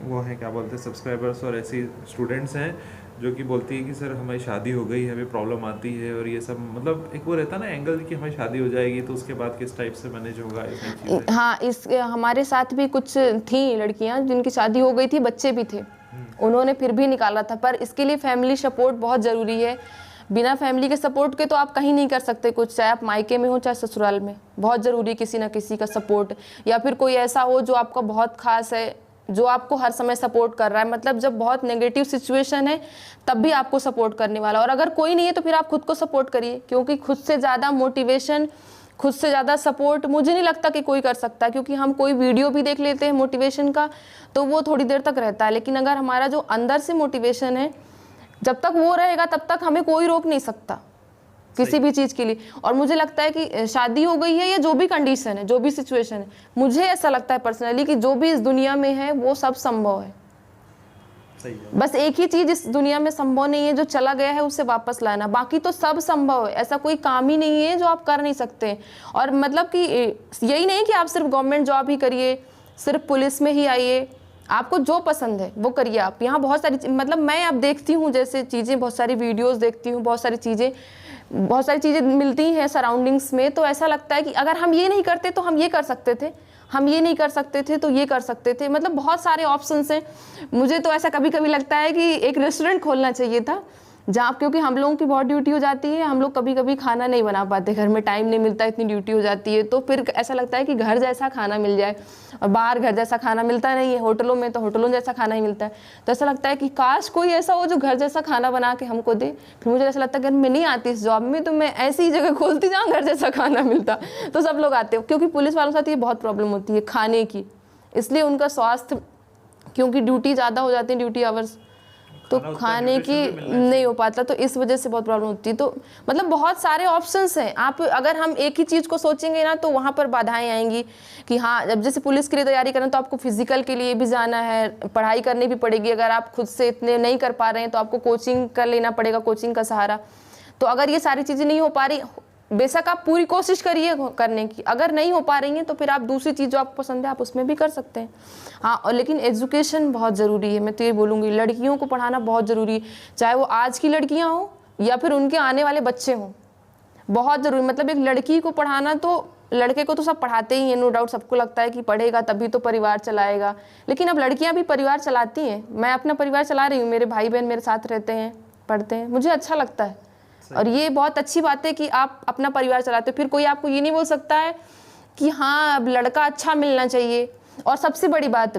वो है क्या बोलते हैं सब्सक्राइबर्स और ऐसी स्टूडेंट्स हैं जो कि बोलती है कि सर हमारी शादी हो गई है, हमें प्रॉब्लम आती है, और ये सब मतलब एक वो रहता है ना एंगल कि हमारी शादी हो जाएगी तो उसके बाद किस टाइप से मैनेज होगा। हाँ, हमारे साथ भी कुछ थी लड़कियां जिनकी शादी हो गई थी, बच्चे भी थे, उन्होंने फिर भी निकाला था। पर इसके लिए फैमिली सपोर्ट बहुत ज़रूरी है, बिना फैमिली के सपोर्ट के तो आप कहीं नहीं कर सकते कुछ, चाहे आप मायके में हो चाहे ससुराल में, बहुत ज़रूरी है किसी ना किसी का सपोर्ट, या फिर कोई ऐसा हो जो आपका बहुत खास है, जो आपको हर समय सपोर्ट कर रहा है। मतलब जब बहुत नेगेटिव सिचुएशन है तब भी आपको सपोर्ट करने वाला, और अगर कोई नहीं है तो फिर आप खुद को सपोर्ट करिए, क्योंकि खुद से ज़्यादा मोटिवेशन खुद से ज़्यादा सपोर्ट मुझे नहीं लगता कि कोई कर सकता, क्योंकि हम कोई वीडियो भी देख लेते हैं मोटिवेशन का तो वो थोड़ी देर तक रहता है, लेकिन अगर हमारा जो अंदर से मोटिवेशन है जब तक वो रहेगा तब तक हमें कोई रोक नहीं सकता किसी भी चीज़ के लिए। और मुझे लगता है कि शादी हो गई है या जो भी कंडीशन है, जो भी सिचुएशन है, मुझे ऐसा लगता है पर्सनली कि जो भी इस दुनिया में है वो सब संभव है। सही है। बस एक ही चीज़ इस दुनिया में संभव नहीं है, जो चला गया है उसे वापस लाना, बाकी तो सब संभव है। ऐसा कोई काम ही नहीं है जो आप कर नहीं सकते। और मतलब कि यही नहीं कि आप सिर्फ गवर्नमेंट जॉब ही करिए, सिर्फ पुलिस में ही आइए, आपको जो पसंद है वो करिए आप। यहाँ बहुत सारी मतलब मैं अब देखती हूँ जैसे चीज़ें, बहुत सारी वीडियोस देखती हूँ, बहुत सारी चीज़ें मिलती हैं सराउंडिंग्स में, तो ऐसा लगता है कि अगर हम ये नहीं करते तो हम ये कर सकते थे, हम ये नहीं कर सकते थे तो ये कर सकते थे। मतलब बहुत सारे ऑप्शंस हैं। मुझे तो ऐसा कभी कभी लगता है कि एक रेस्टोरेंट खोलना चाहिए था जहाँ, क्योंकि हम लोगों की बहुत ड्यूटी हो जाती है, हम लोग कभी कभी खाना नहीं बना पाते, घर में टाइम नहीं मिलता, इतनी ड्यूटी हो जाती है, तो फिर ऐसा लगता है कि घर जैसा खाना मिल जाए। और बाहर घर जैसा खाना मिलता नहीं है, होटलों में तो होटलों जैसा खाना ही मिलता है। तो ऐसा लगता है कि काश कोई ऐसा हो जो घर जैसा खाना बना के हमको दे। फिर मुझे ऐसा लगता है अगर मैं नहीं आती इस जॉब में तो मैं ऐसी जगह खोलती जहाँ घर जैसा खाना मिलता, तो सब लोग आते हो। क्योंकि पुलिस वालों के साथ ये बहुत प्रॉब्लम होती है खाने की, इसलिए उनका स्वास्थ्य, क्योंकि ड्यूटी ज़्यादा हो जाती है, ड्यूटी आवर्स, तो खाने की नहीं हो पाता, तो इस वजह से बहुत प्रॉब्लम होती है। तो मतलब बहुत सारे ऑप्शंस हैं। आप अगर हम एक ही चीज़ को सोचेंगे ना तो वहाँ पर बाधाएं आएंगी कि हाँ, जब जैसे पुलिस के लिए तैयारी करें तो आपको फिजिकल के लिए भी जाना है, पढ़ाई करनी भी पड़ेगी। अगर आप खुद से इतने नहीं कर पा रहे हैं तो आपको कोचिंग कर लेना पड़ेगा, कोचिंग का सहारा। तो अगर ये सारी चीज़ें नहीं हो पा रही, बेशक आप पूरी कोशिश करिए करने की, अगर नहीं हो पा रही हैं तो फिर आप दूसरी चीज़ जो आपको पसंद है आप उसमें भी कर सकते हैं। हाँ, और लेकिन एजुकेशन बहुत ज़रूरी है। मैं तो ये बोलूँगी लड़कियों को पढ़ाना बहुत ज़रूरी है, चाहे वो आज की लड़कियाँ हों या फिर उनके आने वाले बच्चे हों, बहुत ज़रूरी। मतलब एक लड़की को पढ़ाना, तो लड़के को तो सब पढ़ाते ही हैं, नो डाउट, सबको लगता है कि पढ़ेगा तभी तो परिवार चलाएगा, लेकिन अब लड़कियाँ भी परिवार चलाती हैं। मैं अपना परिवार चला रही हूँ, मेरे भाई बहन मेरे साथ रहते हैं, पढ़ते हैं, मुझे अच्छा लगता है। और ये बहुत अच्छी बात है कि आप अपना परिवार चलाते हो। फिर कोई आपको ये नहीं बोल सकता है कि हाँ अब लड़का अच्छा मिलना चाहिए। और सबसे बड़ी बात,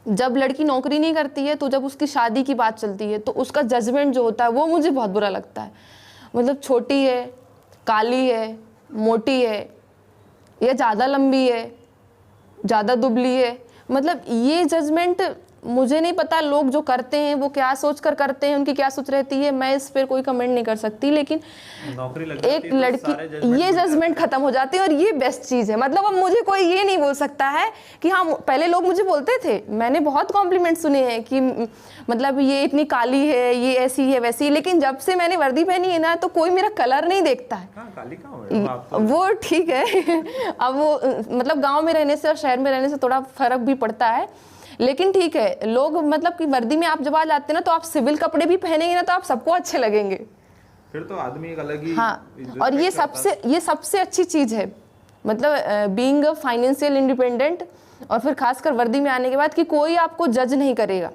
जब लड़की नौकरी नहीं करती है तो जब उसकी शादी की बात चलती है तो उसका जजमेंट जो होता है वो मुझे बहुत बुरा लगता है। मतलब छोटी है, काली है, मोटी है, या ज़्यादा लंबी है, ज़्यादा दुबली है, मतलब ये जजमेंट मुझे नहीं पता लोग जो करते हैं वो क्या सोच कर करते हैं, उनकी क्या सोच रहती है, मैं इस पर कोई कमेंट नहीं कर सकती। लेकिन नौकरी लग एक लड़की, ये जजमेंट खत्म हो जाती है और ये बेस्ट चीज़ है। मतलब अब मुझे कोई ये नहीं बोल सकता है कि हाँ, पहले लोग मुझे बोलते थे, मैंने बहुत कॉम्प्लीमेंट सुने हैं कि मतलब ये इतनी काली है, ये ऐसी है वैसी, लेकिन जब से मैंने वर्दी पहनी है ना तो कोई मेरा कलर नहीं देखता है। काली कहाँ है आप तो? वो ठीक है अब वो मतलब गाँव में रहने से और शहर में रहने से थोड़ा फर्क भी पड़ता है, लेकिन ठीक है। लोग मतलब कि वर्दी में आप जब आ जाते हैं ना तो आप सिविल कपड़े भी पहनेंगे ना तो आप सबको अच्छे लगेंगे, फिर तो आदमी एक अलग ही। हाँ, और ये सबसे अच्छी चीज़ है, मतलब बीइंग अ फाइनेंशियल इंडिपेंडेंट, और फिर खासकर वर्दी में आने के बाद कि कोई आपको जज नहीं करेगा।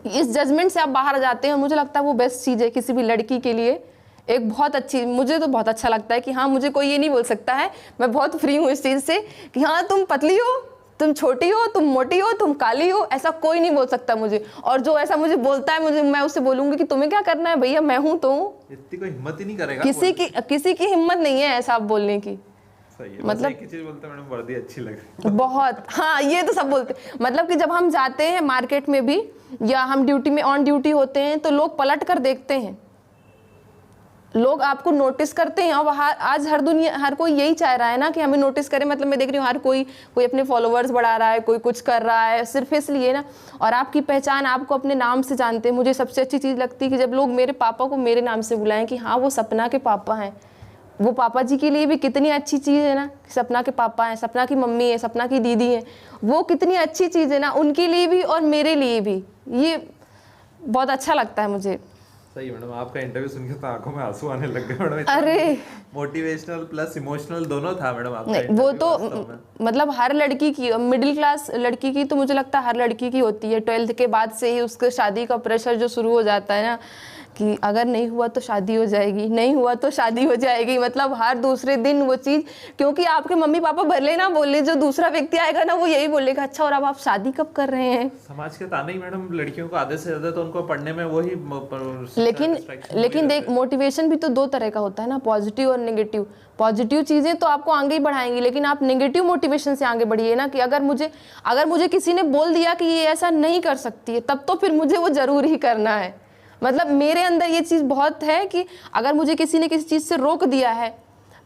इस जजमेंट से आप बाहर आ जाते हैं, मुझे लगता है वो बेस्ट चीज़ है किसी भी लड़की के लिए। एक बहुत अच्छी, मुझे तो बहुत अच्छा लगता है कि हाँ, मुझे कोई ये नहीं बोल सकता है, मैं बहुत फ्री हूँ इस चीज़ से कि हाँ तुम पतली हो, तुम छोटी हो, तुम मोटी हो, तुम काली हो, ऐसा कोई नहीं बोल सकता मुझे। और जो ऐसा मुझे बोलता है, मैं उससे बोलूंगी कि तुम्हें क्या करना है भैया, मैं हूं तो हूं। इतनी कोई हिम्मत ही नहीं करेगा, किसी की हिम्मत नहीं है ऐसा आप बोलने की। सही है। मतलब एक ही चीज बोलते हैं, मैडम वर्दी अच्छी लग रही है। बहुत, हाँ, ये तो सब बोलते हैं। मतलब कि जब हम जाते हैं मार्केट में भी या हम ड्यूटी में ऑन ड्यूटी होते हैं तो लोग पलट कर देखते हैं, लोग आपको नोटिस करते हैं। और आज हर कोई यही चाह रहा है ना कि हमें नोटिस करें। मतलब मैं देख रही हूँ हर कोई अपने फॉलोअर्स बढ़ा रहा है, कोई कुछ कर रहा है, सिर्फ इसलिए ना। और आपकी पहचान, आपको अपने नाम से जानते हैं। मुझे सबसे अच्छी चीज़ लगती है कि जब लोग मेरे पापा को मेरे नाम से बुलाएं कि हाँ वो सपना के पापा हैं। वो पापा जी के लिए भी कितनी अच्छी चीज़ है ना, सपना के पापा हैं, सपना की मम्मी है, सपना की दीदी है, वो कितनी अच्छी चीज़ है ना, उनके लिए भी और मेरे लिए भी। ये बहुत अच्छा लगता है मुझे। सही मैडम, आपका इंटरव्यू सुन के तो आंखों में आंसू आने लग गए मैडम। अरे मोटिवेशनल प्लस इमोशनल दोनों था मैडम आपका। नहीं, वो तो मतलब हर लड़की की, मिडिल क्लास लड़की की तो मुझे लगता है हर लड़की की होती है। 12th के बाद से ही उसके शादी का प्रेशर जो शुरू हो जाता है ना कि अगर नहीं हुआ तो शादी हो जाएगी, नहीं हुआ तो शादी हो जाएगी, मतलब हर दूसरे दिन वो चीज़, क्योंकि आपके मम्मी पापा भले ना बोले, जो दूसरा व्यक्ति आएगा ना वो यही बोलेगा अच्छा और अब आप शादी कब कर रहे हैं। समाज के ताने ही मैडम लड़कियों को आधे से ज्यादा तो उनको पढ़ने में वही लेकिन देख, मोटिवेशन भी तो दो तरह का होता है ना, पॉजिटिव और नेगेटिव। पॉजिटिव चीज़ें तो आपको आगे ही बढ़ाएंगी, लेकिन आप नेगेटिव मोटिवेशन से आगे बढ़िए ना, कि अगर मुझे किसी ने बोल दिया कि ये ऐसा नहीं कर सकती है, तब तो फिर मुझे वो ज़रूर ही करना है। मतलब मेरे अंदर ये चीज़ बहुत है कि अगर मुझे किसी ने किसी चीज़ से रोक दिया है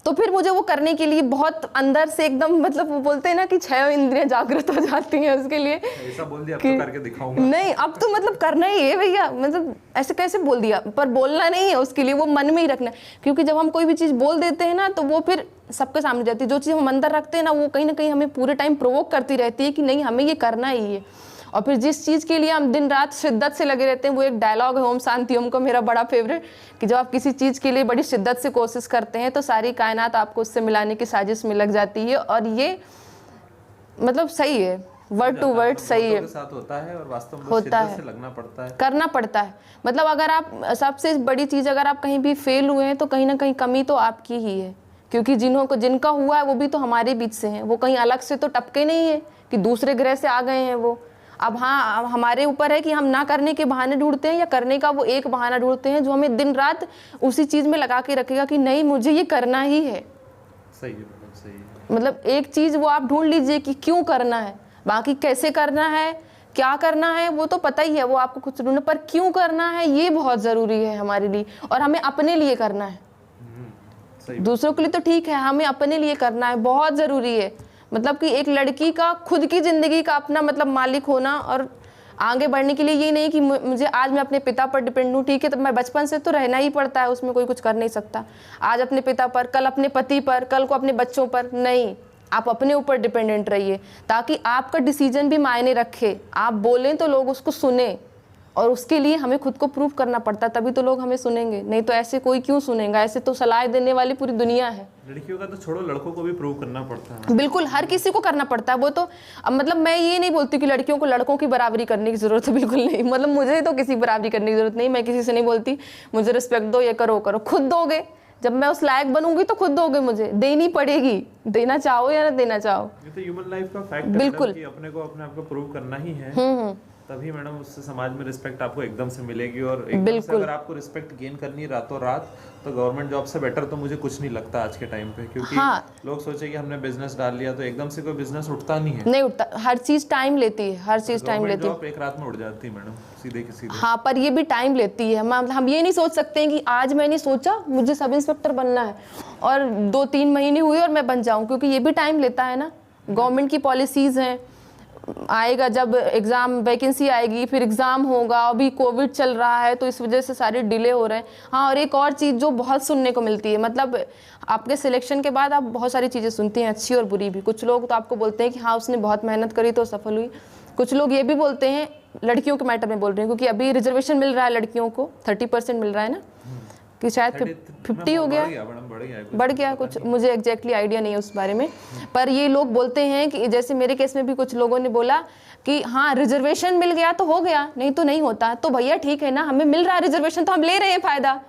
तो फिर मुझे वो करने के लिए बहुत अंदर से एकदम, मतलब वो बोलते हैं ना कि 6 इंद्रियां जागृत हो जाती हैं उसके लिए। ऐसा बोल दिया अब तो करके दिखाऊंगा। नहीं, अब तो मतलब करना ही है भैया, मतलब ऐसे कैसे बोल दिया, पर बोलना नहीं है उसके लिए, वो मन में ही रखना है। क्योंकि जब हम कोई भी चीज़ बोल देते हैं ना तो वो फिर सबके सामने जाती है। जो चीज़ हम अंदर रखते हैं ना वो कहीं ना कहीं हमें पूरे टाइम प्रोवोक करती रहती है कि नहीं हमें ये करना ही है। और फिर जिस चीज़ के लिए हम दिन रात शिद्दत से लगे रहते हैं, वो एक डायलॉग है ओम शांति ओम का मेरा बड़ा फेवरेट, कि जब आप किसी चीज़ के लिए बड़ी शिद्दत से कोशिश करते हैं तो सारी कायनात आपको उससे मिलाने की साजिश में लग जाती है। और ये मतलब सही है, वर्ड टू वर्ड सही है, साथ होता है और वास्तव में होता है, से लगना पड़ता है, करना पड़ता है। मतलब अगर आप, सबसे बड़ी चीज़, अगर आप कहीं भी फेल हुए हैं तो कहीं ना कहीं कमी तो आपकी ही है, क्योंकि जिनका हुआ है वो भी तो हमारे बीच से हैं, वो कहीं अलग से तो टपके नहीं है कि दूसरे ग्रह से आ गए हैं वो। अब हाँ, हमारे ऊपर है कि हम ना करने के बहाने ढूंढते हैं या करने का वो एक बहाना ढूंढते हैं जो हमें दिन रात उसी चीज़ में लगा के रखेगा कि नहीं मुझे ये करना ही है। सही है मैडम, सही है। मतलब एक चीज़ वो आप ढूंढ लीजिए कि क्यों करना है, बाकी कैसे करना है, क्या करना है वो तो पता ही है, वो आपको खुद से ढूंढना, पर क्यों करना है ये बहुत ज़रूरी है हमारे लिए। और हमें अपने लिए करना है, दूसरों के लिए तो ठीक है, हमें अपने लिए करना है, बहुत ज़रूरी है। मतलब कि एक लड़की का खुद की ज़िंदगी का अपना मतलब मालिक होना, और आगे बढ़ने के लिए ये नहीं कि मुझे आज मैं अपने पिता पर डिपेंड हूँ, ठीक है, तो मैं बचपन से तो रहना ही पड़ता है, उसमें कोई कुछ कर नहीं सकता। आज अपने पिता पर, कल अपने पति पर, कल को अपने बच्चों पर, नहीं, आप अपने ऊपर डिपेंडेंट रहिए, ताकि आपका डिसीजन भी मायने रखे। आप बोलें तो लोग उसको सुने, और उसके लिए हमें खुद को प्रूव करना पड़ता है, तभी तो लोग हमें सुनेंगे, नहीं तो ऐसे कोई क्यों सुनेगा। ऐसे तो सलाह देने वाली पूरी दुनिया है। लड़कियों का तो छोड़ो, लड़कों को भी प्रूव करना पड़ता है। बिल्कुल, हर किसी को करना पड़ता है वो तो। अब मतलब मैं ये नहीं बोलती कि लड़कियों को लड़कों की बराबरी करने की जरूरत है, बिल्कुल नहीं। मतलब मुझे तो किसी बराबरी करने की जरूरत नहीं, मैं किसी से नहीं बोलती मुझे रिस्पेक्ट दो, ये करो करो, खुद दोगे। जब मैं उस लायक बनूंगी तो खुद दोगे, मुझे देनी पड़ेगी, देना चाहो या ना देना चाहो। ये तो ह्यूमन लाइफ का फैक्ट बिल्कुल, कि अपने आप को प्रूव करना ही है। तभी मैडम उससे समाज में रिस्पेक्ट आपको एकदम से मिलेगी। और एकदम से अगर आपको रिस्पेक्ट गेन करनी है रातों रात, तो गवर्नमेंट जॉब से बेटर तो मुझे कुछ नहीं लगता आज के टाइम पे। क्योंकि लोग सोचे कि हमने बिजनेस डाल लिया तो एकदम से कोई बिजनेस उठता नहीं है, नहीं उठता, हर चीज टाइम लेती है, हर चीज टाइम लेती है। एक रात में उठ जाती है मैडम, सीधे के सीधे। हाँ, पर ये भी टाइम लेती है। हम ये नहीं सोच सकते हैं कि आज मैंने सोचा मुझे सब इंस्पेक्टर बनना है और 2-3 महीने हुए और मैं बन जाऊं, क्योंकि ये भी टाइम लेता है ना। गवर्नमेंट की पॉलिसीज हैं, आएगा जब एग्ज़ाम वैकेंसी आएगी, फिर एग्ज़ाम होगा, अभी कोविड चल रहा है तो इस वजह से सारे डिले हो रहे हैं। हाँ, और एक और चीज़ जो बहुत सुनने को मिलती है, मतलब आपके सिलेक्शन के बाद आप बहुत सारी चीज़ें सुनती हैं, अच्छी और बुरी भी। कुछ लोग तो आपको बोलते हैं कि हाँ उसने बहुत मेहनत करी तो सफल हुई। कुछ लोग ये भी बोलते हैं, लड़कियों के मैटर में बोल रही हूँ, क्योंकि अभी रिजर्वेशन मिल रहा है लड़कियों को, 30% मिल रहा है ना, कि शायद 50 हो गया, बढ़ गया कुछ, मुझे एग्जैक्टली आइडिया नहीं है उस बारे में। पर ये लोग बोलते हैं कि जैसे मेरे केस में भी कुछ लोगों ने बोला कि हाँ रिजर्वेशन मिल गया तो हो गया, नहीं तो नहीं होता। तो भैया ठीक है ना, हमें मिल रहा है रिजर्वेशन तो हम ले रहे हैं फायदा,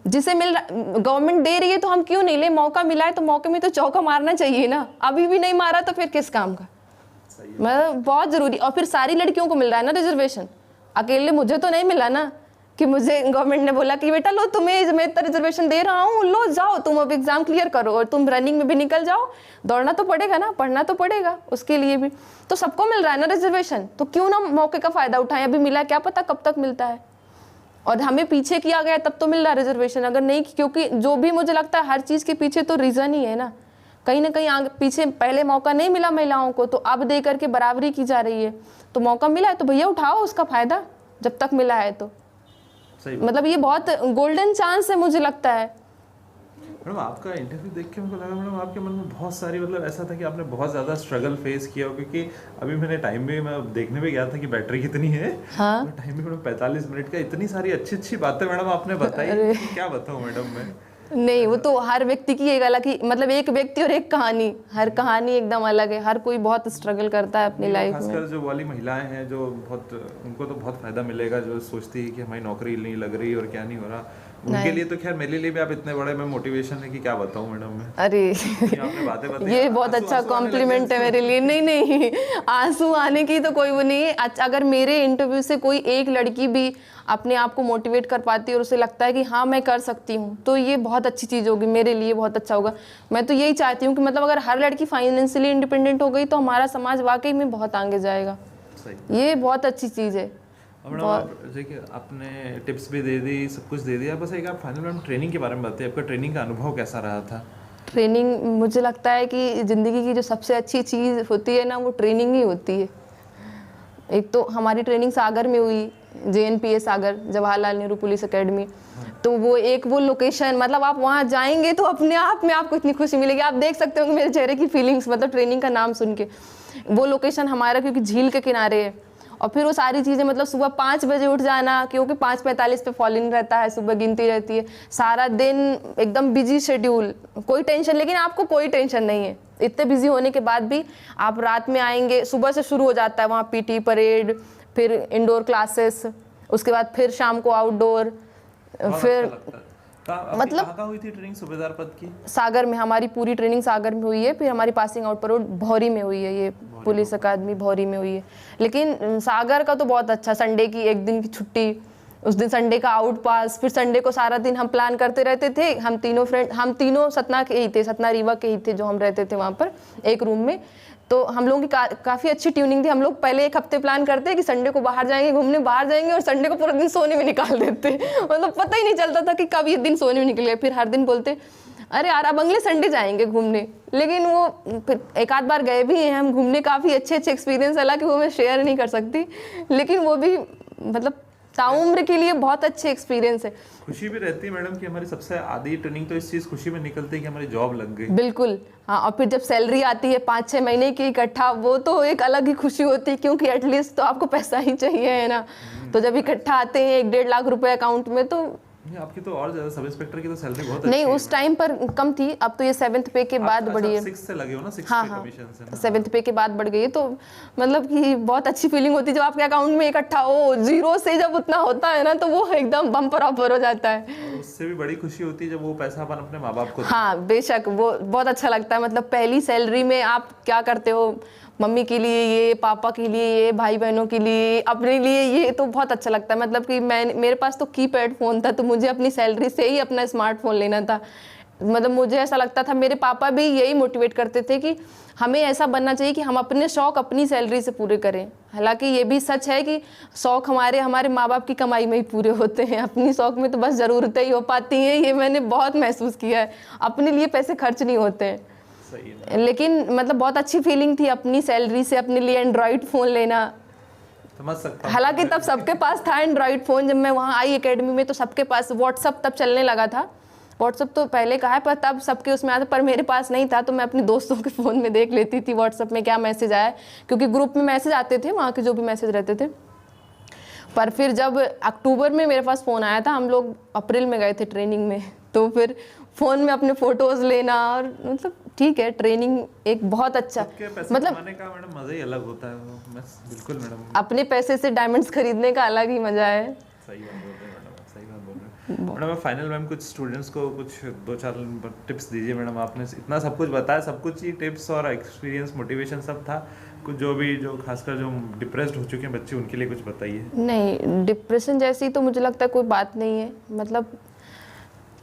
जिसे मिल रहा, गवर्नमेंट दे रही है तो हम क्यों नहीं ले। मौका मिला है तो मौके में तो चौका मारना चाहिए ना, अभी भी नहीं मारा तो फिर किस काम का। मतलब बहुत जरूरी। और फिर सारी लड़कियों को मिल रहा है ना रिजर्वेशन, अकेले मुझे तो नहीं मिला ना, कि मुझे गवर्नमेंट ने बोला कि बेटा लो तुम्हें मैं इतना रिजर्वेशन दे रहा हूँ, लो जाओ तुम अब एग्जाम क्लियर करो और तुम रनिंग में भी निकल जाओ। दौड़ना तो पड़ेगा ना, पढ़ना तो पड़ेगा उसके लिए भी। तो सबको मिल रहा है ना रिजर्वेशन, तो क्यों ना मौके का फायदा उठाएं। अभी मिला, क्या पता कब तक मिलता है, और हमें पीछे किया गया तब तो मिल रहा है रिजर्वेशन। अगर नहीं, क्योंकि जो भी मुझे लगता है हर चीज़ के पीछे तो रीज़न ही है ना कहीं आगे पीछे। पहले मौका नहीं मिला महिलाओं को, तो अब दे करके बराबरी की जा रही है। तो मौका मिला है तो भैया उठाओ उसका फायदा, जब तक मिला है तो। मतलब ये बहुत गोल्डन चांस है मुझे लगता है। मैडम आपका इंटरव्यू देख के मुझे लगा मैडम आपके मन में बहुत सारी, मतलब ऐसा था कि आपने बहुत ज़्यादा स्ट्रगल फेस किया हो। क्योंकि अभी मैंने टाइम भी मैं देखने भी गया था कि बैटरी कितनी है। हाँ, तो टाइम भी मैडम 45 मिनट का, इतनी सारी अच्छी अच्छी बातें मैडम आपने बताई, क्या बताऊँ मैडम मैं। नहीं, वो तो हर व्यक्ति की एक अलग ही, मतलब एक व्यक्ति और एक कहानी, हर कहानी एकदम अलग है। हर कोई बहुत स्ट्रगल करता है अपनी लाइफ में। खासकर जो वाली महिलाएं हैं जो बहुत, उनको तो बहुत फायदा मिलेगा, जो सोचती है कि हमारी नौकरी नहीं लग रही और क्या नहीं हो रहा, उनके लिए तो खैर, मेरे लिए भी आप इतने बड़े में मोटिवेशन है कि क्या बताऊं मैडम मैं। अरे आपने बातें बताई, ये बहुत अच्छा कॉम्प्लीमेंट है मेरे लिए। नहीं नहीं, आंसू आने की तो कोई वो नहीं है। अगर मेरे इंटरव्यू से कोई एक लड़की भी अपने आप को मोटिवेट कर पाती है और उसे लगता है कि हाँ मैं कर सकती हूँ, तो ये बहुत अच्छी चीज़ होगी, मेरे लिए बहुत अच्छा होगा। मैं तो यही चाहती हूँ कि मतलब अगर हर लड़की फाइनेंशियली इंडिपेंडेंट हो गई तो हमारा समाज वाकई में बहुत आगे जाएगा। ये बहुत अच्छी चीज़ है। देखिए, आपने टिप्स भी दे दी, सब कुछ दे दिया, बस एक आप फाइनल मैम ट्रेनिंग के बारे में बताइए, आपका ट्रेनिंग का अनुभव कैसा रहा था? ट्रेनिंग, मुझे लगता है कि ज़िंदगी की जो सबसे अच्छी चीज़ होती है ना, वो ट्रेनिंग ही होती है। एक तो हमारी ट्रेनिंग सागर में हुई, JNPA सागर, जवाहरलाल नेहरू पुलिस एकेडमी। तो वो लोकेशन, मतलब आप वहाँ जाएंगे तो अपने आप में आपको इतनी खुशी मिलेगी, आप देख सकते हो कि मेरे चेहरे की फीलिंग्स, मतलब ट्रेनिंग का नाम सुन के। वो लोकेशन हमारा क्योंकि झील के किनारे है, और फिर वो सारी चीज़ें, मतलब सुबह 5 बजे उठ जाना, क्योंकि 5:45 पे फॉल इन रहता है, सुबह गिनती रहती है, सारा दिन एकदम बिजी शेड्यूल, कोई टेंशन, लेकिन आपको कोई टेंशन नहीं है। इतने बिजी होने के बाद भी आप रात में आएंगे, सुबह से शुरू हो जाता है वहाँ PT परेड, फिर इंडोर क्लासेस, उसके बाद फिर शाम को आउटडोर, फिर मतलब कहाँ हुई थी ट्रेनिंग सूबेदार पद की? सागर में, हमारी पूरी ट्रेनिंग सागर में हुई है। फिर हमारी पासिंग आउट परेड भौरी में हुई है, ये पुलिस अकादमी भौरी में हुई है। लेकिन सागर का तो बहुत अच्छा, संडे की एक दिन की छुट्टी, उस दिन संडे का आउट पास, फिर संडे को सारा दिन हम प्लान करते रहते थे। हम तीनों सतना के ही थे, सतना रीवा के ही थे, जो हम रहते थे वहाँ पर एक रूम में। तो हम लोगों की काफ़ी अच्छी ट्यूनिंग थी। हम लोग पहले 1 हफ्ते प्लान करते कि संडे को बाहर जाएंगे, घूमने बाहर जाएंगे, और संडे को पूरा दिन सोने में निकाल देते। मतलब पता ही नहीं चलता था कि कब ये दिन सोने में निकले। फिर हर दिन बोलते अरे यार अब अगले संडे जाएंगे घूमने, लेकिन वो फिर एक आध बार गए भी हैं हम घूमने, काफ़ी अच्छे एक्सपीरियंस, हालांकि वो मैं शेयर नहीं कर सकती, लेकिन वो भी मतलब ताउम्र के लिए बहुत अच्छे एक्सपीरियंस है। खुशी भी रहती है मैडम कि हमारी सबसे आधी ट्रेनिंग तो इस चीज़ खुशी में निकलती है कि हमारी जॉब लग गई। बिल्कुल, हाँ। और फिर जब सैलरी आती है 5-6 महीने की इकट्ठा, वो तो एक अलग ही खुशी होती है, क्योंकि एटलीस्ट तो आपको पैसा ही चाहिए, है ना। तो जब इकट्ठा आते हैं 1-1.5 लाख रुपए अकाउंट में, तो आपकी तो और ज्यादा, सब इंस्पेक्टर की तो सैलरी बहुत अच्छी नहीं, है। उस टाइम पर कम थी, अब तो ये 7th पे के बाद बढ़ी है। 6 से लगे हो ना, 6 हाँ पे हाँ, कमीशन से 7th पे के बाद बढ़ गई है। तो मतलब कि बहुत अच्छी फीलिंग होती है जब आपके अकाउंट में इकट्ठा हो, 0 से जब उतना होता है ना, तो वो एकदम बम्पर ऑफर हो जाता है। उससे भी बड़ी खुशी होती है जब वो पैसा अपन अपने माँ बाप को। हाँ बेशक, वो बहुत अच्छा लगता है। मतलब पहली सैलरी में आप क्या करते हो, मम्मी के लिए ये, पापा के लिए ये, भाई बहनों के लिए, अपने लिए ये, तो बहुत अच्छा लगता है। मतलब कि मेरे पास तो कीपैड फ़ोन था, तो मुझे अपनी सैलरी से ही अपना स्मार्टफोन लेना था। मतलब मुझे ऐसा लगता था, मेरे पापा भी यही मोटिवेट करते थे कि हमें ऐसा बनना चाहिए कि हम अपने शौक़ अपनी सैलरी से पूरे करें। हालांकि ये भी सच है कि शौक़ हमारे माँ बाप की कमाई में ही पूरे होते हैं, अपनी शौक़ में तो बस ज़रूरतें ही हो पाती हैं। ये मैंने बहुत महसूस किया है, अपने लिए पैसे खर्च नहीं होते हैं। सही है। लेकिन मतलब बहुत अच्छी फीलिंग थी अपनी सैलरी से अपने लिए एंड्रॉयड फ़ोन लेना। समझ सकता हूं। हालांकि तब सबके पास था एंड्रॉयड फ़ोन। जब मैं वहाँ आई एकेडमी में तो सबके पास, व्हाट्सअप तब चलने लगा था। व्हाट्सअप तो पहले कहा है, पर तब सबके उसमें आता, पर मेरे पास नहीं था। तो मैं अपने दोस्तों के फ़ोन में देख लेती थी व्हाट्सअप में क्या मैसेज आया, क्योंकि ग्रुप में मैसेज आते थे, वहाँ के जो भी मैसेज रहते थे। पर फिर जब अक्टूबर में मेरे पास फ़ोन आया था, हम लोग अप्रैल में गए थे ट्रेनिंग में, तो फिर फ़ोन में अपने फ़ोटोज़ लेना, और मतलब ठीक है, ट्रेनिंग एक बहुत अच्छा, मतलब का मैडम मज़ा ही अलग होता है। बिल्कुल मैडम, अपने पैसे से डायमंड्स खरीदने का अलग ही मज़ा है। सही बात बोल रहे हैं मैडम, सही बात बोल रहे हैं मैडम। फाइनल मैम कुछ स्टूडेंट्स को कुछ 2-4 टिप्स दीजिए मैडम। आपने इतना सब कुछ बताया, सब कुछ ही टिप्स और एक्सपीरियंस, मोटिवेशन सब था। कुछ जो खासकर जो डिप्रेस्ड हो चुके हैं बच्चे, उनके लिए कुछ बताइए। नहीं, डिप्रेशन जैसी तो मुझे लगता है कोई बात नहीं है। मतलब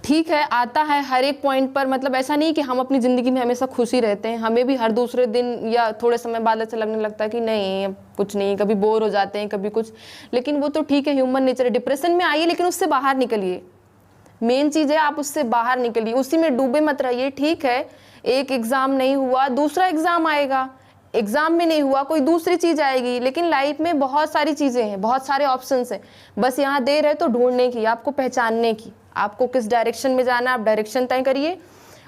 ठीक है, आता है हर एक पॉइंट पर। मतलब ऐसा नहीं कि हम अपनी ज़िंदगी में हमेशा खुशी रहते हैं, हमें भी हर दूसरे दिन या थोड़े समय बाद ऐसा लगने लगता है कि नहीं कुछ नहीं, कभी बोर हो जाते हैं, कभी कुछ। लेकिन वो तो ठीक है, ह्यूमन नेचर है। डिप्रेशन में आइए, लेकिन उससे बाहर निकलिए। मेन चीज़ है आप उससे बाहर निकलिए, उसी में डूबे मत रहिए। ठीक है, एक एग्ज़ाम नहीं हुआ, दूसरा एग्ज़ाम आएगा, एग्ज़ाम में नहीं हुआ कोई दूसरी चीज़ आएगी। लेकिन लाइफ में बहुत सारी चीज़ें हैं, बहुत सारे ऑप्शंस हैं। बस यहाँ देर है तो ढूंढने की, आपको पहचानने की, आपको किस डायरेक्शन में जाना है, आप डायरेक्शन तय करिए।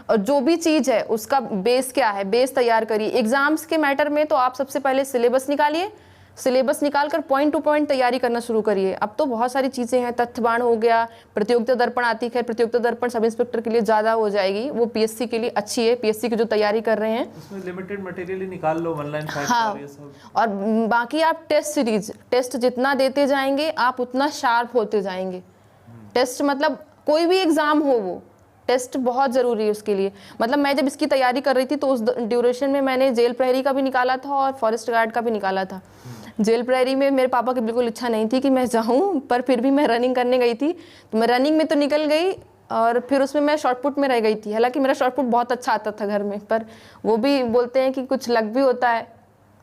और जो भी चीज़ है उसका बेस क्या है, बेस तैयार करिए। एग्ज़ाम्स के मैटर में तो आप सबसे पहले सिलेबस निकालिए, सिलेबस निकाल कर पॉइंट टू पॉइंट तैयारी करना शुरू करिए। अब तो बहुत सारी चीज़ें हैं, तथ्यबाण हो गया, प्रतियोगिता दर्पण आती है, प्रतियोगिता दर्पण सब इंस्पेक्टर के लिए ज़्यादा हो जाएगी, वो पीएससी के लिए अच्छी है, पीएससी की जो तैयारी कर रहे हैं उसमें लिमिटेड मटेरियल ही निकाल लो, 1 लाइन फैक्ट हाँ। और ये सब। और बाकी आप टेस्ट सीरीज, टेस्ट जितना देते जाएंगे आप उतना शार्प होते जाएंगे। टेस्ट मतलब कोई भी एग्ज़ाम हो, वो टेस्ट बहुत ज़रूरी है उसके लिए। मतलब मैं जब इसकी तैयारी कर रही थी तो उस ड्यूरेशन में मैंने जेल प्रहरी का भी निकाला था और फॉरेस्ट गार्ड का भी निकाला था। जेल प्रहरी में मेरे पापा की बिल्कुल इच्छा नहीं थी कि मैं जाऊं, पर फिर भी मैं रनिंग करने गई थी, तो मैं रनिंग में तो निकल गई और फिर उसमें मैं शॉर्टपुट में रह गई थी। हालांकि मेरा शॉर्टपुट बहुत अच्छा आता था घर में, पर वो भी बोलते हैं कि कुछ लक भी होता है।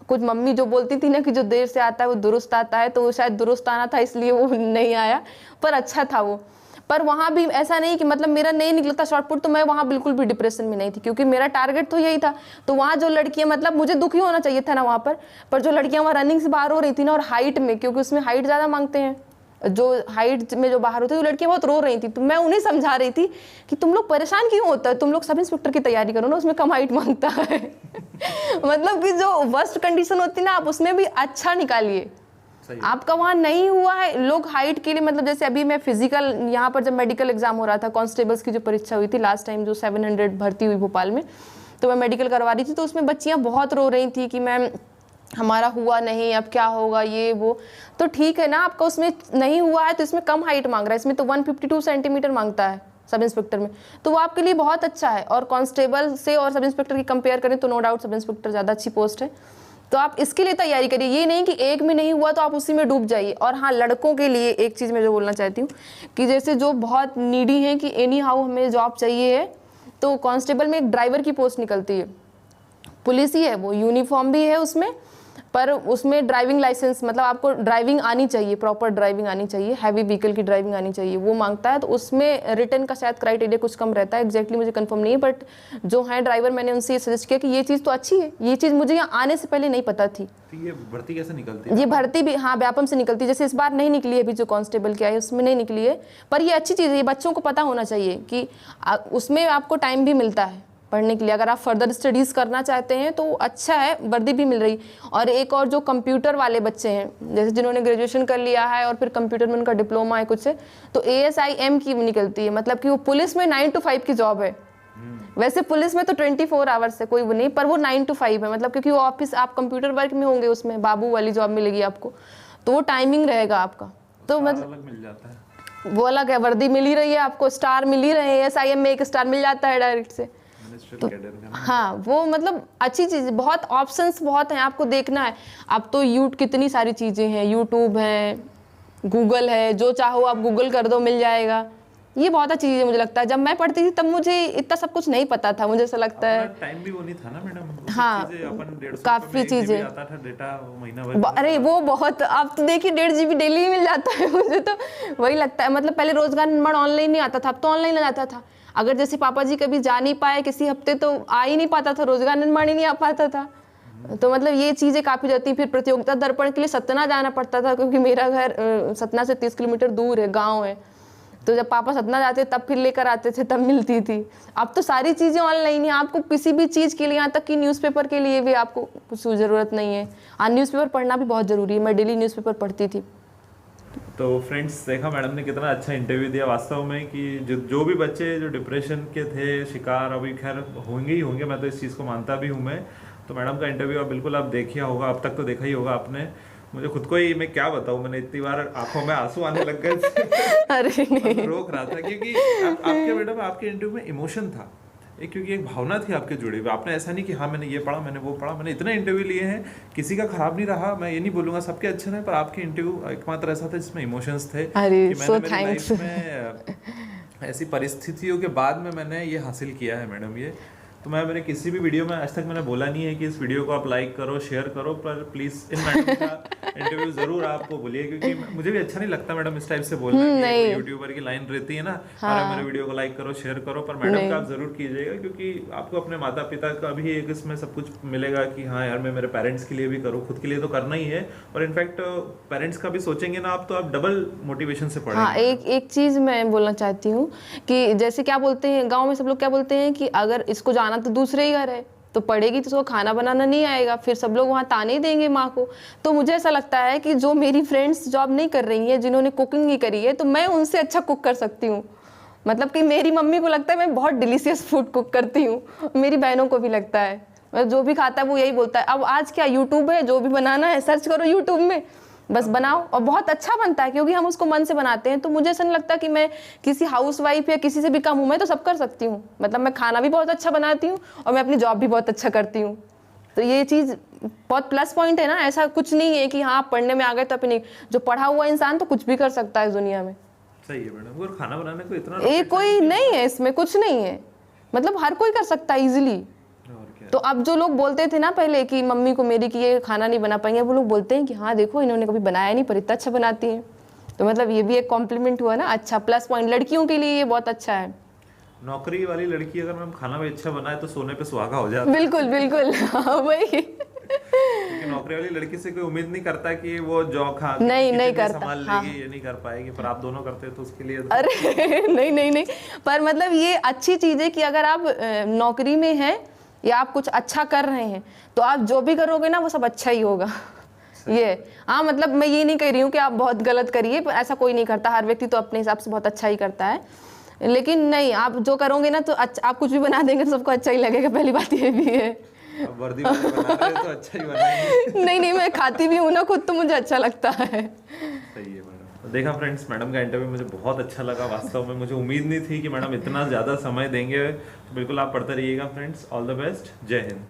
कुछ मम्मी जो बोलती थी ना कि जो देर से आता है वो दुरुस्त आता है, तो वो शायद दुरुस्त आना था इसलिए वो नहीं आया, पर अच्छा था वो। पर वहाँ भी ऐसा नहीं कि मतलब मेरा नहीं निकला था शॉर्टपुट तो मैं वहाँ बिल्कुल भी डिप्रेशन में नहीं थी, क्योंकि मेरा टारगेट तो यही था। तो वहाँ जो लड़कियाँ, मतलब मुझे दुखी होना चाहिए था ना वहाँ पर जो लड़कियाँ वहाँ रनिंग से बाहर हो रही थी ना, और हाइट में, क्योंकि उसमें हाइट ज़्यादा मांगते हैं, जो हाइट में जो बाहर होती है वो लड़कियाँ बहुत रो रही थी। तो मैं उन्हें समझा रही थी कि तुम लोग परेशान क्यों होता है, तुम लोग सब इंस्पेक्टर की तैयारी करो ना, उसमें कम हाइट मांगता है। मतलब कि जो वर्स्ट कंडीशन होती है ना, आप उसमें भी अच्छा निकालिए। आपका वहाँ नहीं हुआ है, लोग हाइट के लिए, मतलब जैसे अभी मैं फिजिकल यहाँ पर जब मेडिकल एग्जाम हो रहा था, कांस्टेबल्स की जो परीक्षा हुई थी लास्ट टाइम, जो 700 भर्ती हुई भोपाल में, तो मैं मेडिकल करवा रही थी, तो उसमें बच्चियाँ बहुत रो रही थी कि मैम हमारा हुआ नहीं, अब क्या होगा ये वो। तो ठीक है ना, आपका उसमें नहीं हुआ है तो इसमें कम हाइट मांग रहा है, इसमें तो 152 सेंटीमीटर मांगता है सब इंस्पेक्टर में, तो वो आपके लिए बहुत अच्छा है। और कांस्टेबल से और सब इंस्पेक्टर की कंपेयर करें तो नो डाउट सब इंस्पेक्टर ज़्यादा अच्छी पोस्ट है। तो आप इसके लिए तैयारी करिए, ये नहीं कि एक में नहीं हुआ तो आप उसी में डूब जाइए। और हाँ, लड़कों के लिए एक चीज़ मैं जो बोलना चाहती हूँ कि जैसे जो बहुत नीडी हैं कि एनी हाउ हमें जॉब चाहिए है, तो कांस्टेबल में एक ड्राइवर की पोस्ट निकलती है, पुलिस ही है वो, यूनिफॉर्म भी है उसमें, पर उसमें ड्राइविंग लाइसेंस, मतलब आपको ड्राइविंग आनी चाहिए, प्रॉपर ड्राइविंग आनी चाहिए, हैवी व्हीकल की ड्राइविंग आनी चाहिए, वो मांगता है। तो उसमें रिटर्न का शायद क्राइटेरिया कुछ कम रहता है, एग्जैक्टली मुझे कंफर्म नहीं है, बट जो है ड्राइवर, मैंने उनसे ये सजेस्ट किया कि ये चीज़ तो अच्छी है, ये चीज़ मुझे यहाँ आने से पहले नहीं पता थी। तो ये भर्ती कैसे निकलती है? ये भर्ती भी हाँ व्यापम से निकलती है, जैसे इस बार नहीं निकली है अभी जो कांस्टेबल की आई उसमें नहीं निकली है, पर ये अच्छी चीज़ है, ये बच्चों को पता होना चाहिए कि उसमें आपको टाइम भी मिलता है पढ़ने के लिए। अगर आप फर्दर स्टडीज़ करना चाहते हैं तो अच्छा है, वर्दी भी मिल रही। और एक और जो कंप्यूटर वाले बच्चे हैं, जैसे जिन्होंने ग्रेजुएशन कर लिया है और फिर कंप्यूटर में उनका डिप्लोमा है कुछ है, तो ASIM की निकलती है, मतलब कि वो पुलिस में 9 to 5 की जॉब है। वैसे पुलिस में तो 24 आवर्स है, कोई वो नहीं, पर वो 9 to 5 है, मतलब क्योंकि वो ऑफिस आप कंप्यूटर वर्क में होंगे, उसमें बाबू वाली जॉब मिलेगी आपको, तो वो टाइमिंग रहेगा आपका। तो मतलब अलग मिल जाता है, वो अलग है, वर्दी मिल ही रही है आपको, स्टार मिल ही रहे हैं, ASIM में 1 स्टार मिल जाता है डायरेक्ट से। तो हाँ, वो मतलब अच्छी चीज़, बहुत ऑप्शंस बहुत हैं, आपको देखना है। अब तो कितनी सारी चीज़ें हैं, यूट्यूब है, गूगल है, जो चाहो आप गूगल कर दो मिल जाएगा। ये बहुत अच्छी चीज़ है मुझे लगता है। जब मैं पढ़ती थी तब मुझे इतना सब कुछ नहीं पता था, मुझे ऐसा लगता है। टाइम भी वो नहीं था ना मैडम। हाँ, अपन काफ़ी चीज़ें आता था, डेटा महीना भर। अरे वो बहुत, आप तो देखिए 1.5 GB डेली ही मिल जाता है, मुझे तो वही लगता है। मतलब पहले रोजगार निर्माण ऑनलाइन नहीं आता था, अब तो ऑनलाइन आ जाता था। अगर जैसे पापा जी कभी जा नहीं पाए किसी हफ्ते तो आ ही नहीं पाता था, रोजगार निर्माण ही नहीं आ पाता था। तो मतलब ये चीज़ें काफ़ी जाती। फिर प्रतियोगिता दर्पण के लिए सतना जाना पड़ता था, क्योंकि मेरा घर सतना से 30 किलोमीटर दूर है, गाँव है। तो जब पापा सतना जाते तब फिर लेकर आते थे, तब मिलती थी। अब तो सारी चीज़ें ऑनलाइन है, आपको किसी भी चीज़ के लिए, यहाँ तक कि न्यूज़पेपर के लिए भी आपको कुछ ज़रूरत नहीं है। न्यूज़पेपर पढ़ना भी बहुत ज़रूरी है, मैं डेली न्यूज़पेपर पढ़ती थी। तो फ्रेंड्स, देखा मैडम ने कितना अच्छा इंटरव्यू दिया वास्तव में, कि जो भी बच्चे जो डिप्रेशन के थे शिकार, अभी खैर होंगे ही होंगे, मैं तो इस चीज़ को मानता भी हूँ मैं। तो मैडम का इंटरव्यू आप बिल्कुल आप देखिए होगा, अब तक तो देखा ही होगा आपने। मुझे खुद को ही, मैं क्या बताऊँ, मैंने इतनी बार आंखों में आंसू आने लग गए। अरे नहीं, रोक रहा था क्योंकि आपके मैडम आपके इंटरव्यू में इमोशन था एक, क्योंकि एक भावना थी आपके जुड़े हुए। आपने ऐसा नहीं कि हाँ मैंने ये पढ़ा, मैंने वो पढ़ा, मैंने इतने इंटरव्यू लिए हैं, किसी का खराब नहीं रहा, मैं ये नहीं बोलूँगा, सबके अच्छे रहे, पर आपके इंटरव्यू एकमात्र ऐसा था जिसमें इमोशंस थे। अरे कि सो मैंने मेरी थैंक्स। लाइफ में ऐसी परिस्थितियों के बाद में मैंने ये हासिल किया है मैडम। ये तो मैं मेरे किसी भी वीडियो में आज तक मैंने बोला नहीं है कि इस वीडियो को आप लाइक करो, शेयर करो, पर प्लीज इन मैडम का इंटरव्यू जरूर आपको बोलिए, क्योंकि मुझे भी अच्छा नहीं लगता मैडम इस टाइप से बोलना कि यूट्यूबर की लाइन रहती है ना, अरे मेरे वीडियो को लाइक करो, शेयर करो, पर मैडम का आप जरूर कीजिएगा, क्योंकि आपको अपने माता पिता का भी एक इसमें सब कुछ मिलेगा कि हाँ यार मैं मेरे पेरेंट्स के लिए भी करूँ, खुद के लिए तो करना ही है, और इनफैक्ट पेरेंट्स का भी सोचेंगे ना आप, तो आप डबल मोटिवेशन से पढ़ेंगे। हाँ, एक चीज़ मैं बोलना चाहती हूँ कि जैसे क्या बोलते हैं गांव में सब लोग, क्या बोलते हैं कि अगर इसको जाना तो दूसरे ही घर है, तो पढ़ेगी तो उसको खाना बनाना नहीं आएगा, फिर सब लोग वहाँ ताने देंगे माँ को। तो मुझे ऐसा लगता है कि जो मेरी फ्रेंड्स जॉब नहीं कर रही हैं, जिन्होंने कुकिंग नहीं करी है, तो मैं उनसे अच्छा कुक कर सकती हूँ। मतलब कि मेरी मम्मी को लगता है मैं बहुत डिलीशियस फूड कुक करती हूँ, मेरी बहनों को भी लगता है, मतलब जो भी खाता है वो यही बोलता है। अब आज क्या यूट्यूब है, जो भी बनाना है सर्च करो यूट्यूब में, बस बनाओ और बहुत अच्छा बनता है, क्योंकि हम उसको मन से बनाते हैं। तो मुझे ऐसा नहीं लगता कि मैं किसी हाउसवाइफ या किसी से भी कम हूँ, मैं तो सब कर सकती हूँ। मतलब मैं खाना भी बहुत अच्छा बनाती हूँ और मैं अपनी जॉब भी बहुत अच्छा करती हूँ। तो ये चीज़ बहुत प्लस पॉइंट है ना। ऐसा कुछ नहीं है कि हाँ आप पढ़ने में आ गए तो अपनी, जो पढ़ा हुआ इंसान तो कुछ भी कर सकता है इस दुनिया में। सही है मैडम। और खाना बनाने को इतना ये कोई नहीं है, इसमें कुछ नहीं है, मतलब हर कोई कर सकता है इजीली। और क्या। तो अब जो लोग बोलते थे ना पहले कि मम्मी को मेरी कि ये खाना नहीं बना पाएंगे, वो लोग बोलते हैं कि हाँ देखो इन्होंने कभी बनाया नहीं पर इतना अच्छा बनाती हैं। तो मतलब ये भी एक कॉम्प्लीमेंट हुआ ना, अच्छा प्लस पॉइंट, लड़कियों के लिए ये बहुत अच्छा है। नौकरी वाली लड़की अगर मैम खाना भी अच्छा बनाए तो सोने पे सुहागा हो जाता है। बिल्कुल बिल्कुल, हाँ वही। क्योंकि नौकरी वाली लड़की से कोई उम्मीद नहीं करता कि वो जॉब खा नहीं करता, संभाल लेगी, हाँ। ये नहीं कर पाएगी, पर आप दोनों करते हैं तो उसके लिए अरे नहीं, पर मतलब ये अच्छी चीज़ है कि अगर आप नौकरी में हैं या आप कुछ अच्छा कर रहे हैं तो आप जो भी करोगे ना वो सब अच्छा ही होगा। ये हाँ, मतलब मैं ये नहीं कह रही हूँ कि आप बहुत गलत करिए, पर ऐसा कोई नहीं करता, हर व्यक्ति तो अपने हिसाब से बहुत अच्छा ही करता है। लेकिन नहीं, आप जो करोगे ना तो अच्छा, आप कुछ भी बना देंगे तो सबको अच्छा ही लगेगा, पहली बात ये भी है। अब वर्दी वाले बना रहे हैं तो अच्छा ही बनाएंगे। नहीं मैं खाती भी हूँ ना खुद, तो मुझे अच्छा लगता है। सही है मैडम। तो देखा फ्रेंड्स, मैडम का इंटरव्यू मुझे बहुत अच्छा लगा। वास्तव में मुझे उम्मीद नहीं थी कि मैडम इतना ज़्यादा समय देंगे। तो बिल्कुल आप पढ़ते रहिएगा फ्रेंड्स। All the best. जय हिंद।